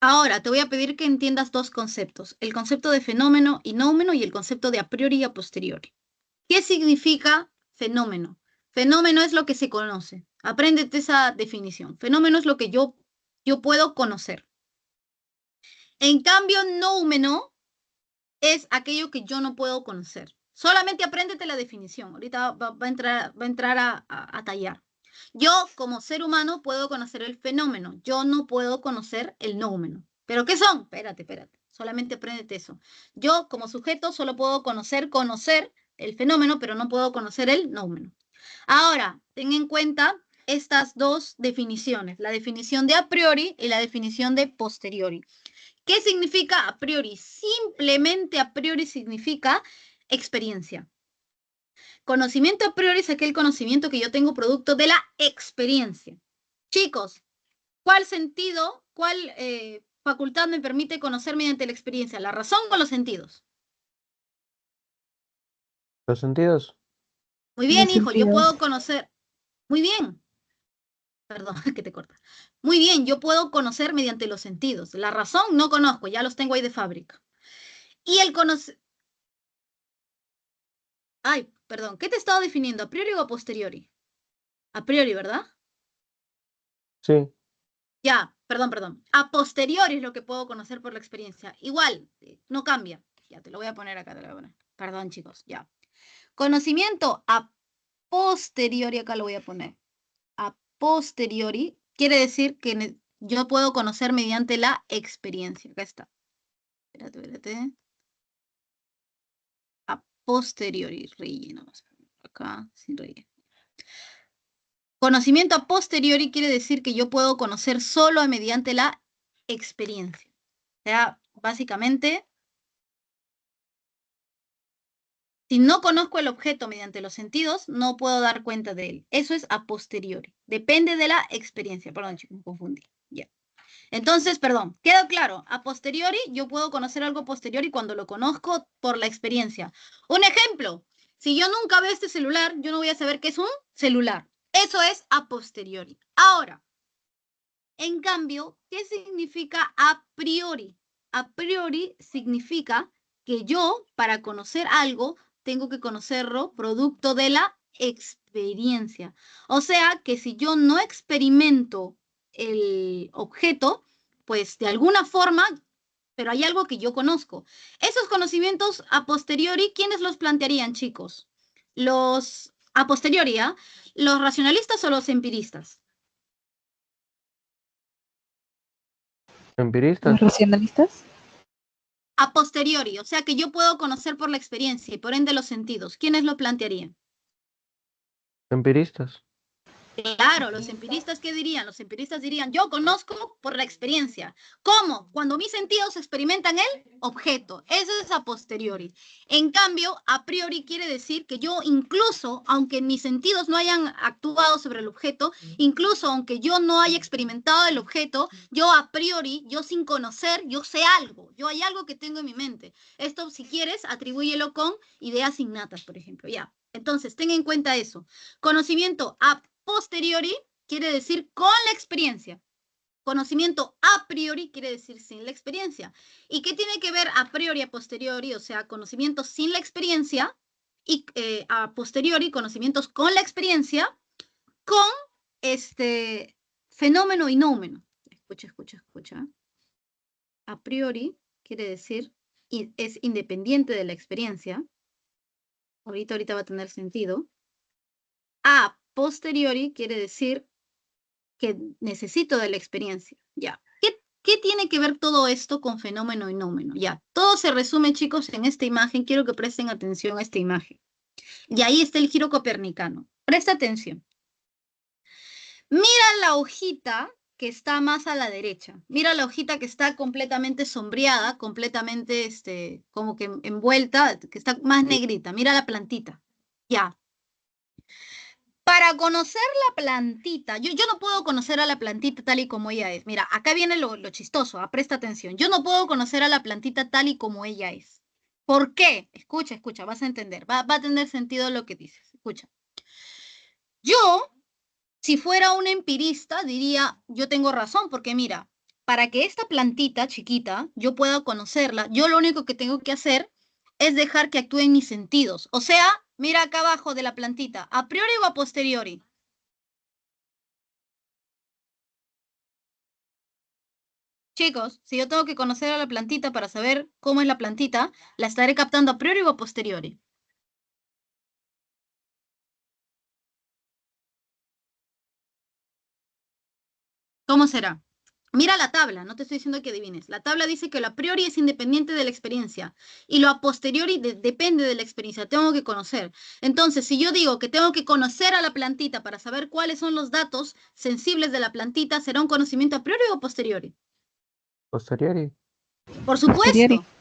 A: Ahora, te voy a pedir que entiendas dos conceptos, el concepto de fenómeno y nómeno y el concepto de a priori y a posteriori. ¿Qué significa fenómeno? Fenómeno es lo que se conoce. Apréndete esa definición. Fenómeno es lo que yo yo puedo conocer. En cambio, noumeno es aquello que yo no puedo conocer. Solamente apréndete la definición. Ahorita va a entrar a tallar. Yo, como ser humano, puedo conocer el fenómeno. Yo no puedo conocer el noumeno. ¿Pero qué son? Espérate. Solamente apréndete eso. Yo, como sujeto, solo puedo conocer el fenómeno, pero no puedo conocer el noumeno. Ahora, ten en cuenta estas dos definiciones, la definición de a priori y la definición de posteriori. ¿Qué significa a priori? Simplemente a priori significa experiencia. Conocimiento a priori es aquel conocimiento que yo tengo producto de la experiencia. Chicos, ¿cuál sentido, cuál facultad me permite conocer mediante la experiencia? ¿La razón o los sentidos?
B: ¿Los sentidos?
A: Muy bien,
C: Los
A: hijo, yo puedo
C: sentidos.
A: conocer. Muy bien, perdón, que te corta. Muy bien, yo puedo conocer mediante los sentidos. La razón no conozco, ya los tengo ahí de fábrica. Y el conocimiento. Ay, perdón, ¿qué te estaba definiendo? ¿A priori o a posteriori? A priori, ¿verdad?
B: Sí.
A: Ya, perdón. A posteriori es lo que puedo conocer por la experiencia. Igual, no cambia. Ya, te lo voy a poner acá, te lo voy a poner. Perdón, chicos, ya. Conocimiento a posteriori, acá lo voy a poner. A posteriori quiere decir que yo puedo conocer mediante la experiencia. Acá está. Espérate. A posteriori, relleno. Acá, sin relleno. Conocimiento a posteriori quiere decir que yo puedo conocer solo mediante la experiencia. O sea, básicamente, si no conozco el objeto mediante los sentidos, no puedo dar cuenta de él. Eso es a posteriori. Depende de la experiencia. Perdón, chicos, me confundí. Ya. Entonces, perdón, ¿quedó claro? A posteriori, yo puedo conocer algo posteriori cuando lo conozco por la experiencia. Un ejemplo, si yo nunca veo este celular, yo no voy a saber qué es un celular. Eso es a posteriori. Ahora, en cambio, ¿qué significa a priori? A priori significa que yo, para conocer algo, tengo que conocerlo producto de la experiencia. O sea, que si yo no experimento el objeto, pues de alguna forma, pero hay algo que yo conozco. Esos conocimientos a posteriori, ¿quiénes los plantearían, chicos? Los a posteriori, ¿ah? ¿Los racionalistas o los empiristas?
C: Los
B: ¿Empiristas?
C: racionalistas.
A: A posteriori, o sea que yo puedo conocer por la experiencia y por ende los sentidos. ¿Quiénes lo plantearían?
B: ¿Empiristas?
A: Claro, los empiristas, ¿qué dirían? Los empiristas dirían, yo conozco por la experiencia. ¿Cómo? Cuando mis sentidos experimentan el objeto. Eso es a posteriori. En cambio, a priori quiere decir que yo incluso, aunque mis sentidos no hayan actuado sobre el objeto, incluso aunque yo no haya experimentado el objeto, yo a priori, yo sin conocer, yo sé algo. Yo hay algo que tengo en mi mente. Esto, si quieres, atribúyelo con ideas innatas, por ejemplo. Ya. Entonces, ten en cuenta eso. Conocimiento a posteriori quiere decir con la experiencia. Conocimiento a priori quiere decir sin la experiencia. ¿Y qué tiene que ver a priori, a posteriori? O sea, conocimientos sin la experiencia y a posteriori, conocimientos con la experiencia, con este fenómeno y noumeno. Escucha. A priori quiere decir es independiente de la experiencia. Ahorita va a tener sentido. A posteriori quiere decir que necesito de la experiencia. Ya. ¿Qué tiene que ver todo esto con fenómeno y nómeno? Ya. Todo se resume, chicos, en esta imagen. Quiero que presten atención a esta imagen. Y ahí está el giro copernicano. Presta atención. Mira la hojita que está más a la derecha. Mira la hojita que está completamente sombreada, completamente como que envuelta, que está más negrita. Mira la plantita. Ya. Para conocer la plantita, yo no puedo conocer a la plantita tal y como ella es. Mira, acá viene lo chistoso, presta atención. Yo no puedo conocer a la plantita tal y como ella es. ¿Por qué? Escucha, vas a entender. Va a tener sentido lo que dices. Escucha. Yo, si fuera un empirista, diría, yo tengo razón, porque mira, para que esta plantita chiquita yo pueda conocerla, yo lo único que tengo que hacer es dejar que actúen mis sentidos. O sea, mira acá abajo de la plantita, a priori o a posteriori. Chicos, si yo tengo que conocer a la plantita para saber cómo es la plantita, ¿la estaré captando a priori o a posteriori? ¿Cómo será? Mira la tabla, no te estoy diciendo que adivines. La tabla dice que lo a priori es independiente de la experiencia y lo a posteriori depende de la experiencia. Tengo que conocer. Entonces, si yo digo que tengo que conocer a la plantita para saber cuáles son los datos sensibles de la plantita, ¿será un conocimiento a priori o a posteriori?
B: Posteriori.
A: Por
C: Posteriori.
A: supuesto.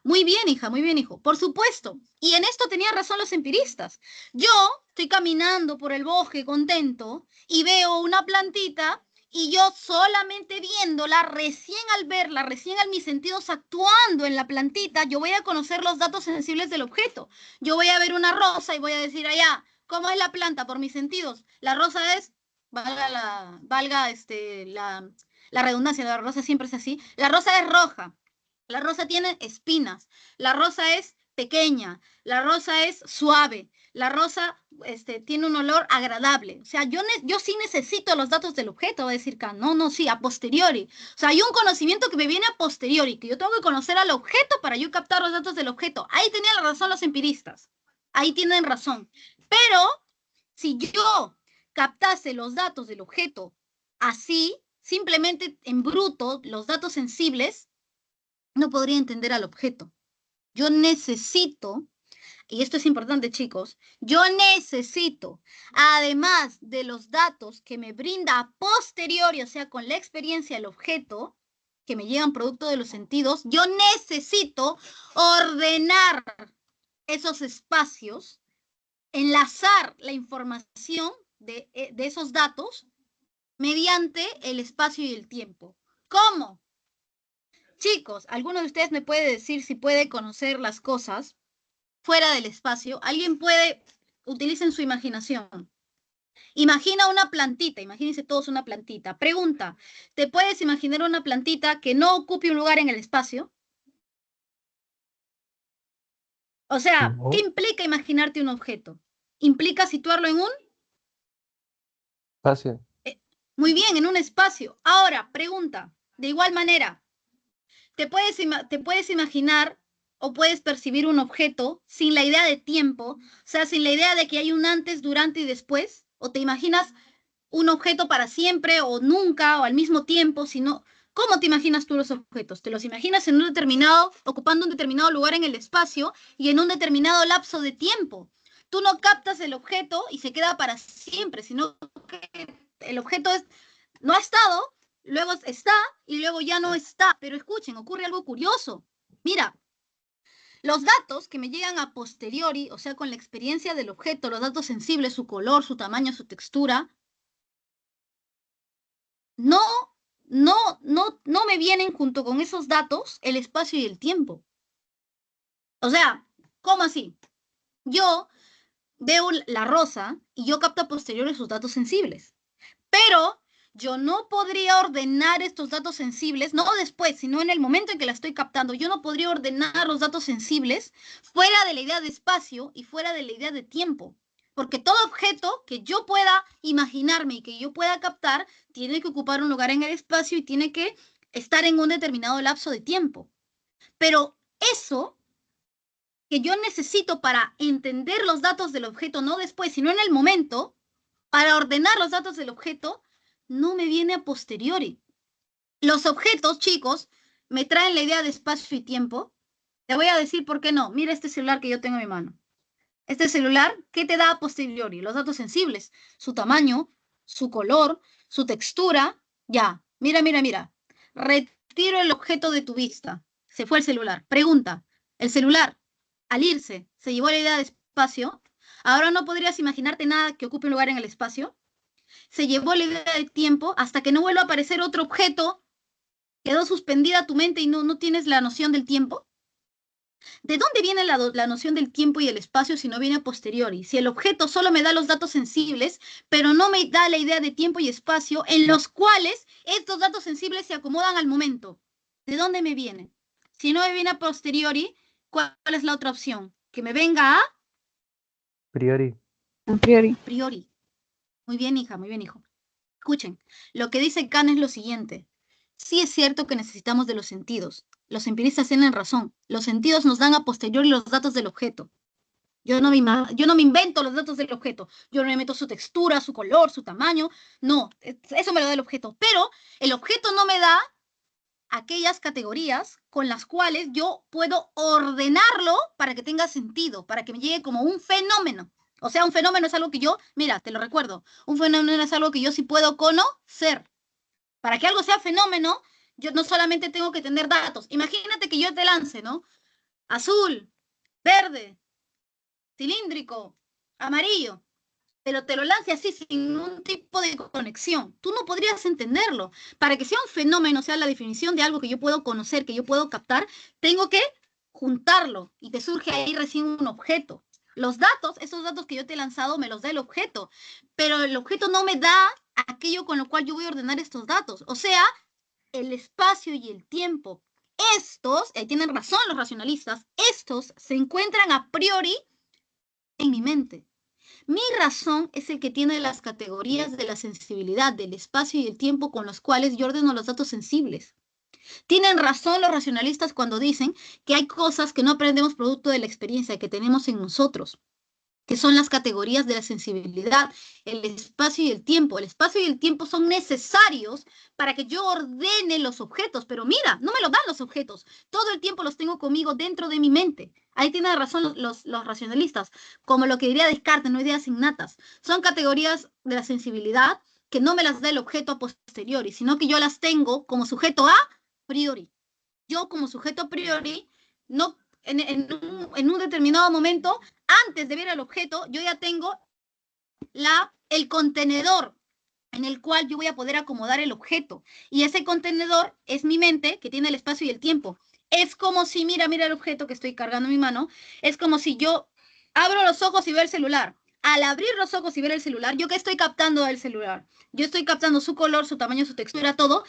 A: Muy bien, hija, muy bien, hijo. Por supuesto. Y en esto tenían razón los empiristas. Yo estoy caminando por el bosque contento y veo una plantita y yo solamente viéndola, recién al verla, recién al mis sentidos actuando en la plantita, yo voy a conocer los datos sensibles del objeto. Yo voy a ver una rosa y voy a decir allá, ¿cómo es la planta por mis sentidos? La rosa es, la redundancia, la rosa siempre es así, la rosa es roja. La rosa tiene espinas, la rosa es pequeña, la rosa es suave, la rosa tiene un olor agradable. O sea, yo sí necesito los datos del objeto, va a decir Kant. No, no, sí, a posteriori. O sea, hay un conocimiento que me viene a posteriori, que yo tengo que conocer al objeto para yo captar los datos del objeto. Ahí tenían la razón los empiristas. Ahí tienen razón. Pero si yo captase los datos del objeto así, simplemente en bruto, los datos sensibles, no podría entender al objeto. Yo necesito, y esto es importante, chicos, yo necesito, además de los datos que me brinda a posteriori, o sea, con la experiencia el objeto, que me llegan producto de los sentidos, yo necesito ordenar esos espacios, enlazar la información de esos datos mediante el espacio y el tiempo. ¿Cómo? Chicos, ¿alguno de ustedes me puede decir si puede conocer las cosas fuera del espacio? ¿Alguien puede, utilicen su imaginación? Imagina una plantita, imagínense todos una plantita. Pregunta, ¿te puedes imaginar una plantita que no ocupe un lugar en el espacio? O sea, ¿qué
B: No.
A: implica imaginarte un objeto? ¿Implica situarlo en un?
B: Espacio.
A: Muy bien, en un espacio. Ahora, pregunta, de igual manera, te puedes imaginar o puedes percibir un objeto sin la idea de tiempo, o sea, sin la idea de que hay un antes, durante y después, o te imaginas un objeto para siempre o nunca o al mismo tiempo, sino, ¿cómo te imaginas tú los objetos? Te los imaginas en un determinado, ocupando un determinado lugar en el espacio y en un determinado lapso de tiempo. Tú no captas el objeto y se queda para siempre, sino que el objeto no ha estado, luego está y luego ya no está. Pero escuchen, ocurre algo curioso. Mira, los datos que me llegan a posteriori, o sea, con la experiencia del objeto, los datos sensibles, su color, su tamaño, su textura, no, no me vienen junto con esos datos el espacio y el tiempo. O sea, ¿cómo así? Yo veo la rosa y yo capto a posteriori sus datos sensibles. Pero yo no podría ordenar estos datos sensibles, no después, sino en el momento en que la estoy captando. Yo no podría ordenar los datos sensibles fuera de la idea de espacio y fuera de la idea de tiempo. Porque todo objeto que yo pueda imaginarme y que yo pueda captar tiene que ocupar un lugar en el espacio y tiene que estar en un determinado lapso de tiempo. Pero eso que yo necesito para entender los datos del objeto, no después, sino en el momento, para ordenar los datos del objeto, no me viene a posteriori. Los objetos, chicos, me traen la idea de espacio y tiempo. Te voy a decir por qué no. Mira este celular que yo tengo en mi mano. Este celular, ¿qué te da a posteriori? Los datos sensibles, su tamaño, su color, su textura. Ya, mira. Retiro el objeto de tu vista. Se fue el celular. Pregunta, ¿el celular, al irse, se llevó la idea de espacio? ¿Ahora no podrías imaginarte nada que ocupe un lugar en el espacio? Se llevó la idea de tiempo hasta que no vuelva a aparecer otro objeto, quedó suspendida tu mente y no tienes la noción del tiempo. ¿De dónde viene la noción del tiempo y el espacio si no viene a posteriori? Si el objeto solo me da los datos sensibles, pero no me da la idea de tiempo y espacio en los cuales estos datos sensibles se acomodan al momento. ¿De dónde me viene? Si no me viene a posteriori, ¿cuál es la otra opción? Que me venga a
B: Priori.
C: A priori.
A: priori. Muy bien, hija, muy bien, hijo. Escuchen, lo que dice Kant es lo siguiente. Sí es cierto que necesitamos de los sentidos. Los empiristas tienen razón. Los sentidos nos dan a posteriori los datos del objeto. Yo no me invento los datos del objeto. Yo no me meto su textura, su color, su tamaño. No, eso me lo da el objeto. Pero el objeto no me da aquellas categorías con las cuales yo puedo ordenarlo para que tenga sentido, para que me llegue como un fenómeno. O sea, un fenómeno es algo que yo, mira, te lo recuerdo, un fenómeno es algo que yo sí puedo conocer. Para que algo sea fenómeno, yo no solamente tengo que tener datos. Imagínate que yo te lance, ¿no? Azul, verde, cilíndrico, amarillo, pero te lo lance así sin ningún tipo de conexión. Tú no podrías entenderlo. Para que sea un fenómeno, sea la definición de algo que yo puedo conocer, que yo puedo captar, tengo que juntarlo y te surge ahí recién un objeto. Los datos, esos datos que yo te he lanzado, me los da el objeto, pero el objeto no me da aquello con lo cual yo voy a ordenar estos datos. O sea, el espacio y el tiempo. Estos, tienen razón los racionalistas, estos se encuentran a priori en mi mente. Mi razón es el que tiene las categorías de la sensibilidad, del espacio y el tiempo con los cuales yo ordeno los datos sensibles. Tienen razón los racionalistas cuando dicen que hay cosas que no aprendemos producto de la experiencia que tenemos en nosotros, que son las categorías de la sensibilidad, el espacio y el tiempo. El espacio y el tiempo son necesarios para que yo ordene los objetos, pero mira, no me lo dan los objetos. Todo el tiempo los tengo conmigo dentro de mi mente. Ahí tienen razón los racionalistas, como lo que diría Descartes, no ideas innatas. Son categorías de la sensibilidad que no me las da el objeto a posteriori, sino que yo las tengo como sujeto a priori. Yo como sujeto a priori, no, en un determinado momento, antes de ver el objeto, yo ya tengo el contenedor en el cual yo voy a poder acomodar el objeto. Y ese contenedor es mi mente, que tiene el espacio y el tiempo. Es como si, mira el objeto que estoy cargando en mi mano, es como si yo abro los ojos y veo el celular. Al abrir los ojos y ver el celular, ¿yo qué estoy captando del celular? Yo estoy captando su color, su tamaño, su textura, todo,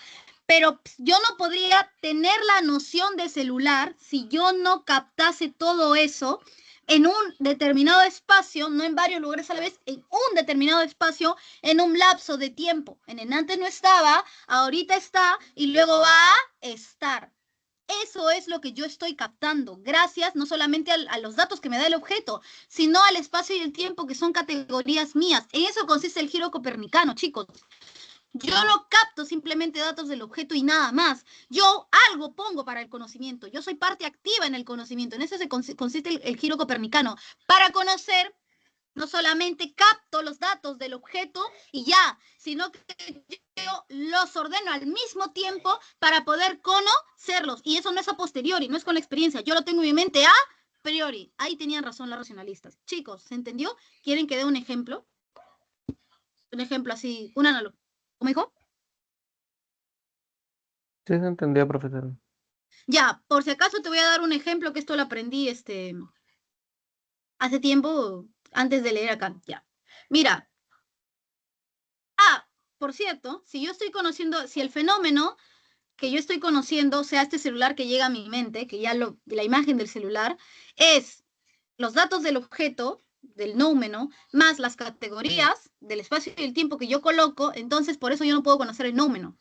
A: pero yo no podría tener la noción de celular si yo no captase todo eso en un determinado espacio, no en varios lugares a la vez, en un determinado espacio, en un lapso de tiempo. En antes no estaba, ahorita está y luego va a estar. Eso es lo que yo estoy captando, gracias no solamente a los datos que me da el objeto, sino al espacio y el tiempo, que son categorías mías. En eso consiste el giro copernicano, chicos. Yo no capto simplemente datos del objeto y nada más. Yo algo pongo para el conocimiento. Yo soy parte activa en el conocimiento. En eso consiste el giro copernicano. Para conocer, no solamente capto los datos del objeto y ya, sino que yo los ordeno al mismo tiempo para poder conocerlos. Y eso no es a posteriori, no es con la experiencia. Yo lo tengo en mi mente a priori. Ahí tenían razón los racionalistas. Chicos, ¿se entendió? ¿Quieren que dé un ejemplo? Un ejemplo así, un análogo. ¿Cómo dijo?
B: Sí, se entendió, profesor.
A: Ya, por si acaso te voy a dar un ejemplo que esto lo aprendí hace tiempo, antes de leer acá. Ya. Mira. Por cierto, si yo estoy conociendo, si el fenómeno que yo estoy conociendo, sea este celular que llega a mi mente, que ya la imagen del celular, es los datos del objeto, del nóumeno, más las categorías del espacio y el tiempo que yo coloco, entonces por eso yo no puedo conocer el nóumeno.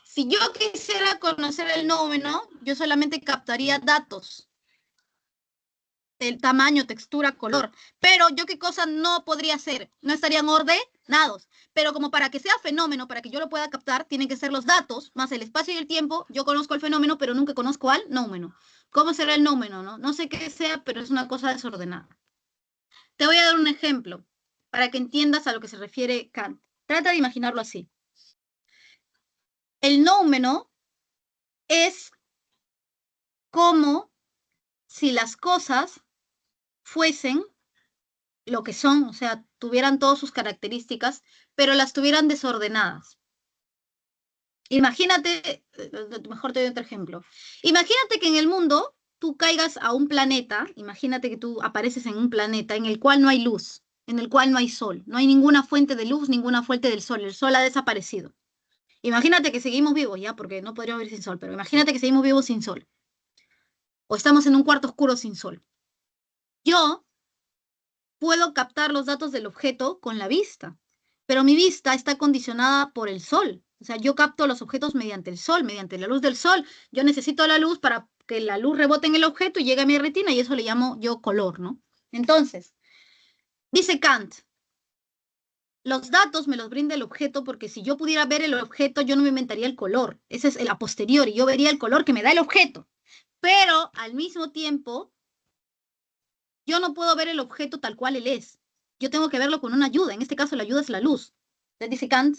A: Si yo quisiera conocer el nóumeno, yo solamente captaría datos del tamaño, textura, color. Pero yo qué cosa no podría hacer, no estarían ordenados. Pero como para que sea fenómeno, para que yo lo pueda captar, tienen que ser los datos, más el espacio y el tiempo. Yo conozco el fenómeno, pero nunca conozco al nóumeno. ¿Cómo será el nóumeno? No sé qué sea, pero es una cosa desordenada. Te voy a dar un ejemplo para que entiendas a lo que se refiere Kant. Trata de imaginarlo así. El nóumeno es como si las cosas fuesen lo que son, o sea, tuvieran todas sus características, pero las tuvieran desordenadas. Imagínate, mejor te doy otro ejemplo. Imagínate que en el mundo tú caigas a un planeta, imagínate que tú apareces en un planeta en el cual no hay luz, en el cual no hay sol, no hay ninguna fuente de luz, ninguna fuente del sol, el sol ha desaparecido. Imagínate que seguimos vivos, ya, porque no podríamos vivir sin sol, pero imagínate que seguimos vivos sin sol, o estamos en un cuarto oscuro sin sol. Yo puedo captar los datos del objeto con la vista, pero mi vista está condicionada por el sol. O sea, yo capto los objetos mediante el sol, mediante la luz del sol. Yo necesito la luz para que la luz rebote en el objeto y llegue a mi retina y eso le llamo yo color, ¿no? Entonces, dice Kant, los datos me los brinda el objeto porque si yo pudiera ver el objeto, yo no me inventaría el color. Ese es el a posteriori, yo vería el color que me da el objeto. Pero al mismo tiempo, yo no puedo ver el objeto tal cual él es. Yo tengo que verlo con una ayuda. En este caso, la ayuda es la luz. Entonces dice Kant,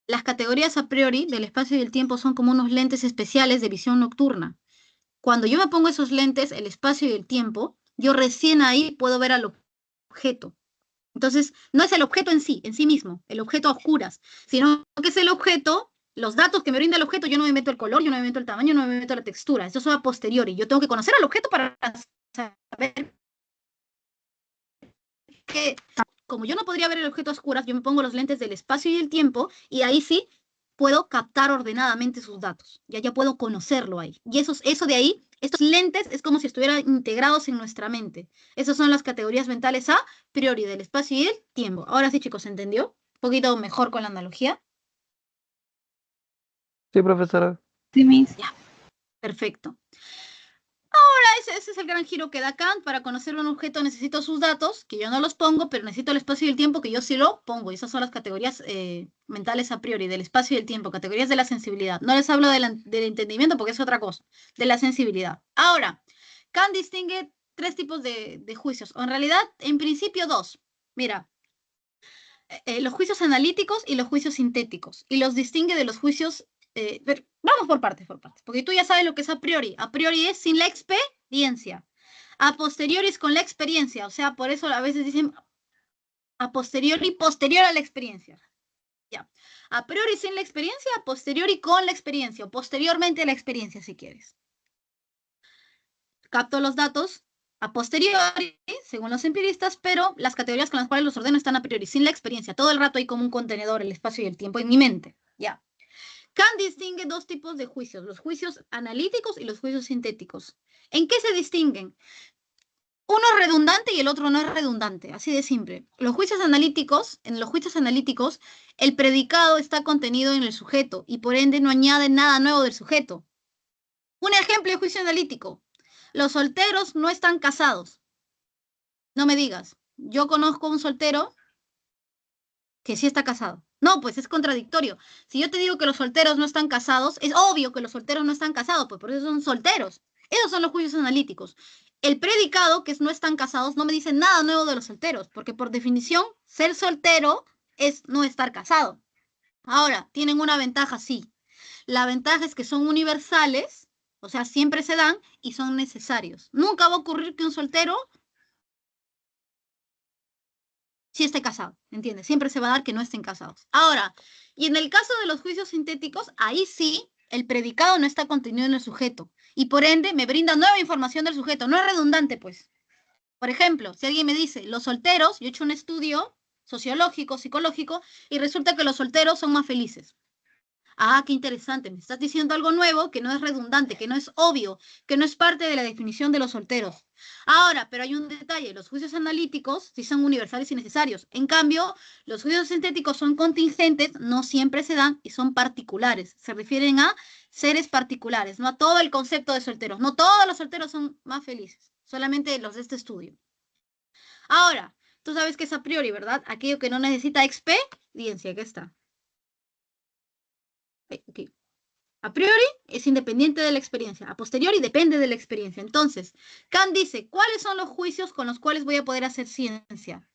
A: las categorías a priori del espacio y del tiempo son como unos lentes especiales de visión nocturna. Cuando yo me pongo esos lentes, el espacio y el tiempo, yo recién ahí puedo ver al objeto. Entonces, no es el objeto en sí mismo, el objeto a oscuras, sino que es el objeto, los datos que me brinda el objeto, yo no me meto el color, yo no me meto el tamaño, yo no me meto la textura. Eso es a posteriori. Yo tengo que conocer al objeto para saber que, como yo no podría ver el objeto a oscuras, yo me pongo los lentes del espacio y el tiempo y ahí sí puedo captar ordenadamente sus datos. Ya puedo conocerlo ahí. Y eso de ahí, estos lentes es como si estuvieran integrados en nuestra mente. Esas son las categorías mentales a priori del espacio y el tiempo. Ahora sí, chicos, ¿se entendió? Un poquito mejor con la analogía.
B: Sí, profesora.
C: Sí, Miss.
A: Ya, perfecto. Ese es el gran giro que da Kant. Para conocer un objeto necesito sus datos, que yo no los pongo, pero necesito el espacio y el tiempo, que yo sí lo pongo. Y esas son las categorías mentales a priori, del espacio y el tiempo, categorías de la sensibilidad. No les hablo del entendimiento porque es otra cosa, de la sensibilidad. Ahora, Kant distingue tres tipos de juicios, o en realidad, en principio dos. Mira, los juicios analíticos y los juicios sintéticos, y los distingue de los juicios... vamos por partes, porque tú ya sabes lo que es a priori. A priori es sin la experiencia. A posteriori es con la experiencia, o sea, por eso a veces dicen a posteriori, posterior a la experiencia. Ya. A priori sin la experiencia, a posteriori con la experiencia, o posteriormente a la experiencia, si quieres. Capto los datos a posteriori, según los empiristas, pero las categorías con las cuales los ordeno están a priori, sin la experiencia. Todo el rato hay como un contenedor, el espacio y el tiempo en mi mente. Ya. Kant distingue dos tipos de juicios, los juicios analíticos y los juicios sintéticos. ¿En qué se distinguen? Uno es redundante y el otro no es redundante, así de simple. En los juicios analíticos, el predicado está contenido en el sujeto y por ende no añade nada nuevo del sujeto. Un ejemplo de juicio analítico. Los solteros no están casados. No me digas, yo conozco un soltero que sí está casado. No, pues es contradictorio. Si yo te digo que los solteros no están casados, es obvio que los solteros no están casados, pues por eso son solteros. Esos son los juicios analíticos. El predicado, que es no están casados, no me dice nada nuevo de los solteros, porque por definición, ser soltero es no estar casado. Ahora, tienen una ventaja, sí. La ventaja es que son universales, o sea, siempre se dan y son necesarios. Nunca va a ocurrir que un soltero sí esté casado, ¿entiendes? Siempre se va a dar que no estén casados. Ahora, y en el caso de los juicios sintéticos, ahí sí el predicado no está contenido en el sujeto y por ende me brinda nueva información del sujeto, no es redundante, pues. Por ejemplo, si alguien me dice, los solteros, yo he hecho un estudio sociológico, psicológico, y resulta que los solteros son más felices. Ah, qué interesante, me estás diciendo algo nuevo que no es redundante, que no es obvio, que no es parte de la definición de los solteros. Ahora, pero hay un detalle, los juicios analíticos sí son universales y necesarios. En cambio, los juicios sintéticos son contingentes, no siempre se dan y son particulares. Se refieren a seres particulares, no a todo el concepto de solteros. No todos los solteros son más felices, solamente los de este estudio. Ahora, tú sabes que es a priori, ¿verdad? Aquello que no necesita experiencia, ¿qué está? Aquí. A priori es independiente de la experiencia, a posteriori depende de la experiencia. Entonces, Kant dice, ¿cuáles son los juicios con los cuales voy a poder hacer ciencia?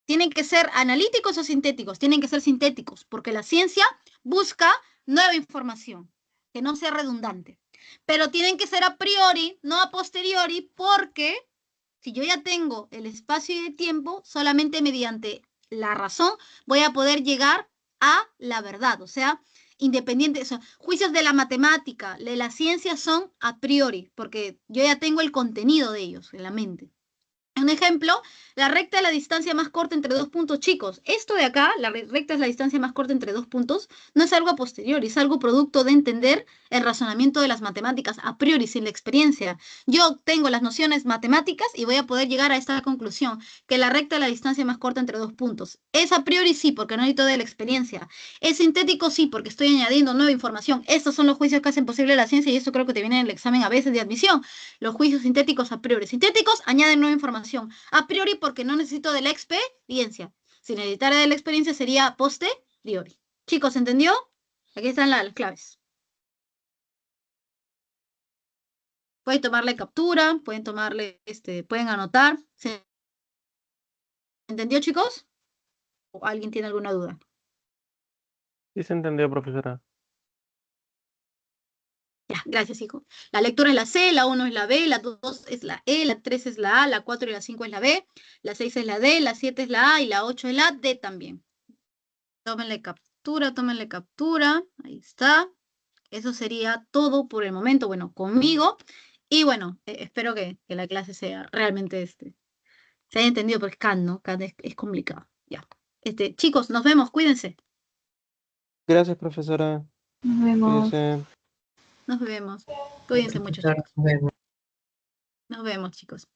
A: ¿Tienen que ser analíticos o sintéticos? Tienen que ser sintéticos, porque la ciencia busca nueva información, que no sea redundante. Pero tienen que ser a priori, no a posteriori, porque si yo ya tengo el espacio y el tiempo, solamente mediante la razón voy a poder llegar a la verdad, o sea, independiente, o sea, juicios de la matemática, de la ciencia son a priori, porque yo ya tengo el contenido de ellos en la mente. Un ejemplo, la recta es la distancia más corta entre dos puntos, chicos. Esto de acá, la recta es la distancia más corta entre dos puntos, no es algo a posteriori, es algo producto de entender el razonamiento de las matemáticas a priori, sin la experiencia. Yo tengo las nociones matemáticas y voy a poder llegar a esta conclusión, que la recta es la distancia más corta entre dos puntos. Es a priori sí, porque no necesito de la experiencia. Es sintético sí, porque estoy añadiendo nueva información. Estos son los juicios que hacen posible la ciencia y esto creo que te viene en el examen a veces de admisión. Los juicios sintéticos a priori. Sintéticos añaden nueva información. A priori porque no necesito de la experiencia. Si necesitara de la experiencia sería posteriori. Chicos, ¿entendió? Aquí están las claves. Pueden tomarle captura, pueden tomarle, pueden anotar. ¿Se entendió, chicos? ¿O alguien tiene alguna duda?
B: Sí se entendió, profesora.
A: Ya, gracias, hijo. La lectura es la C, la 1 es la B, la 2 es la E, la 3 es la A, la 4 y la 5 es la B, la 6 es la D, la 7 es la A y la 8 es la D también. Tómenle captura, ahí está. Eso sería todo por el momento, bueno, conmigo. Y bueno, espero que la clase sea realmente se haya entendido, porque Kant, ¿no? Kant es complicado. Ya. Chicos, nos vemos, cuídense.
B: Gracias, profesora.
C: Nos vemos.
B: Cuídese.
A: Nos vemos. Cuídense mucho,
C: Profesor,
A: chicos.
C: nos vemos.
A: Nos vemos, chicos.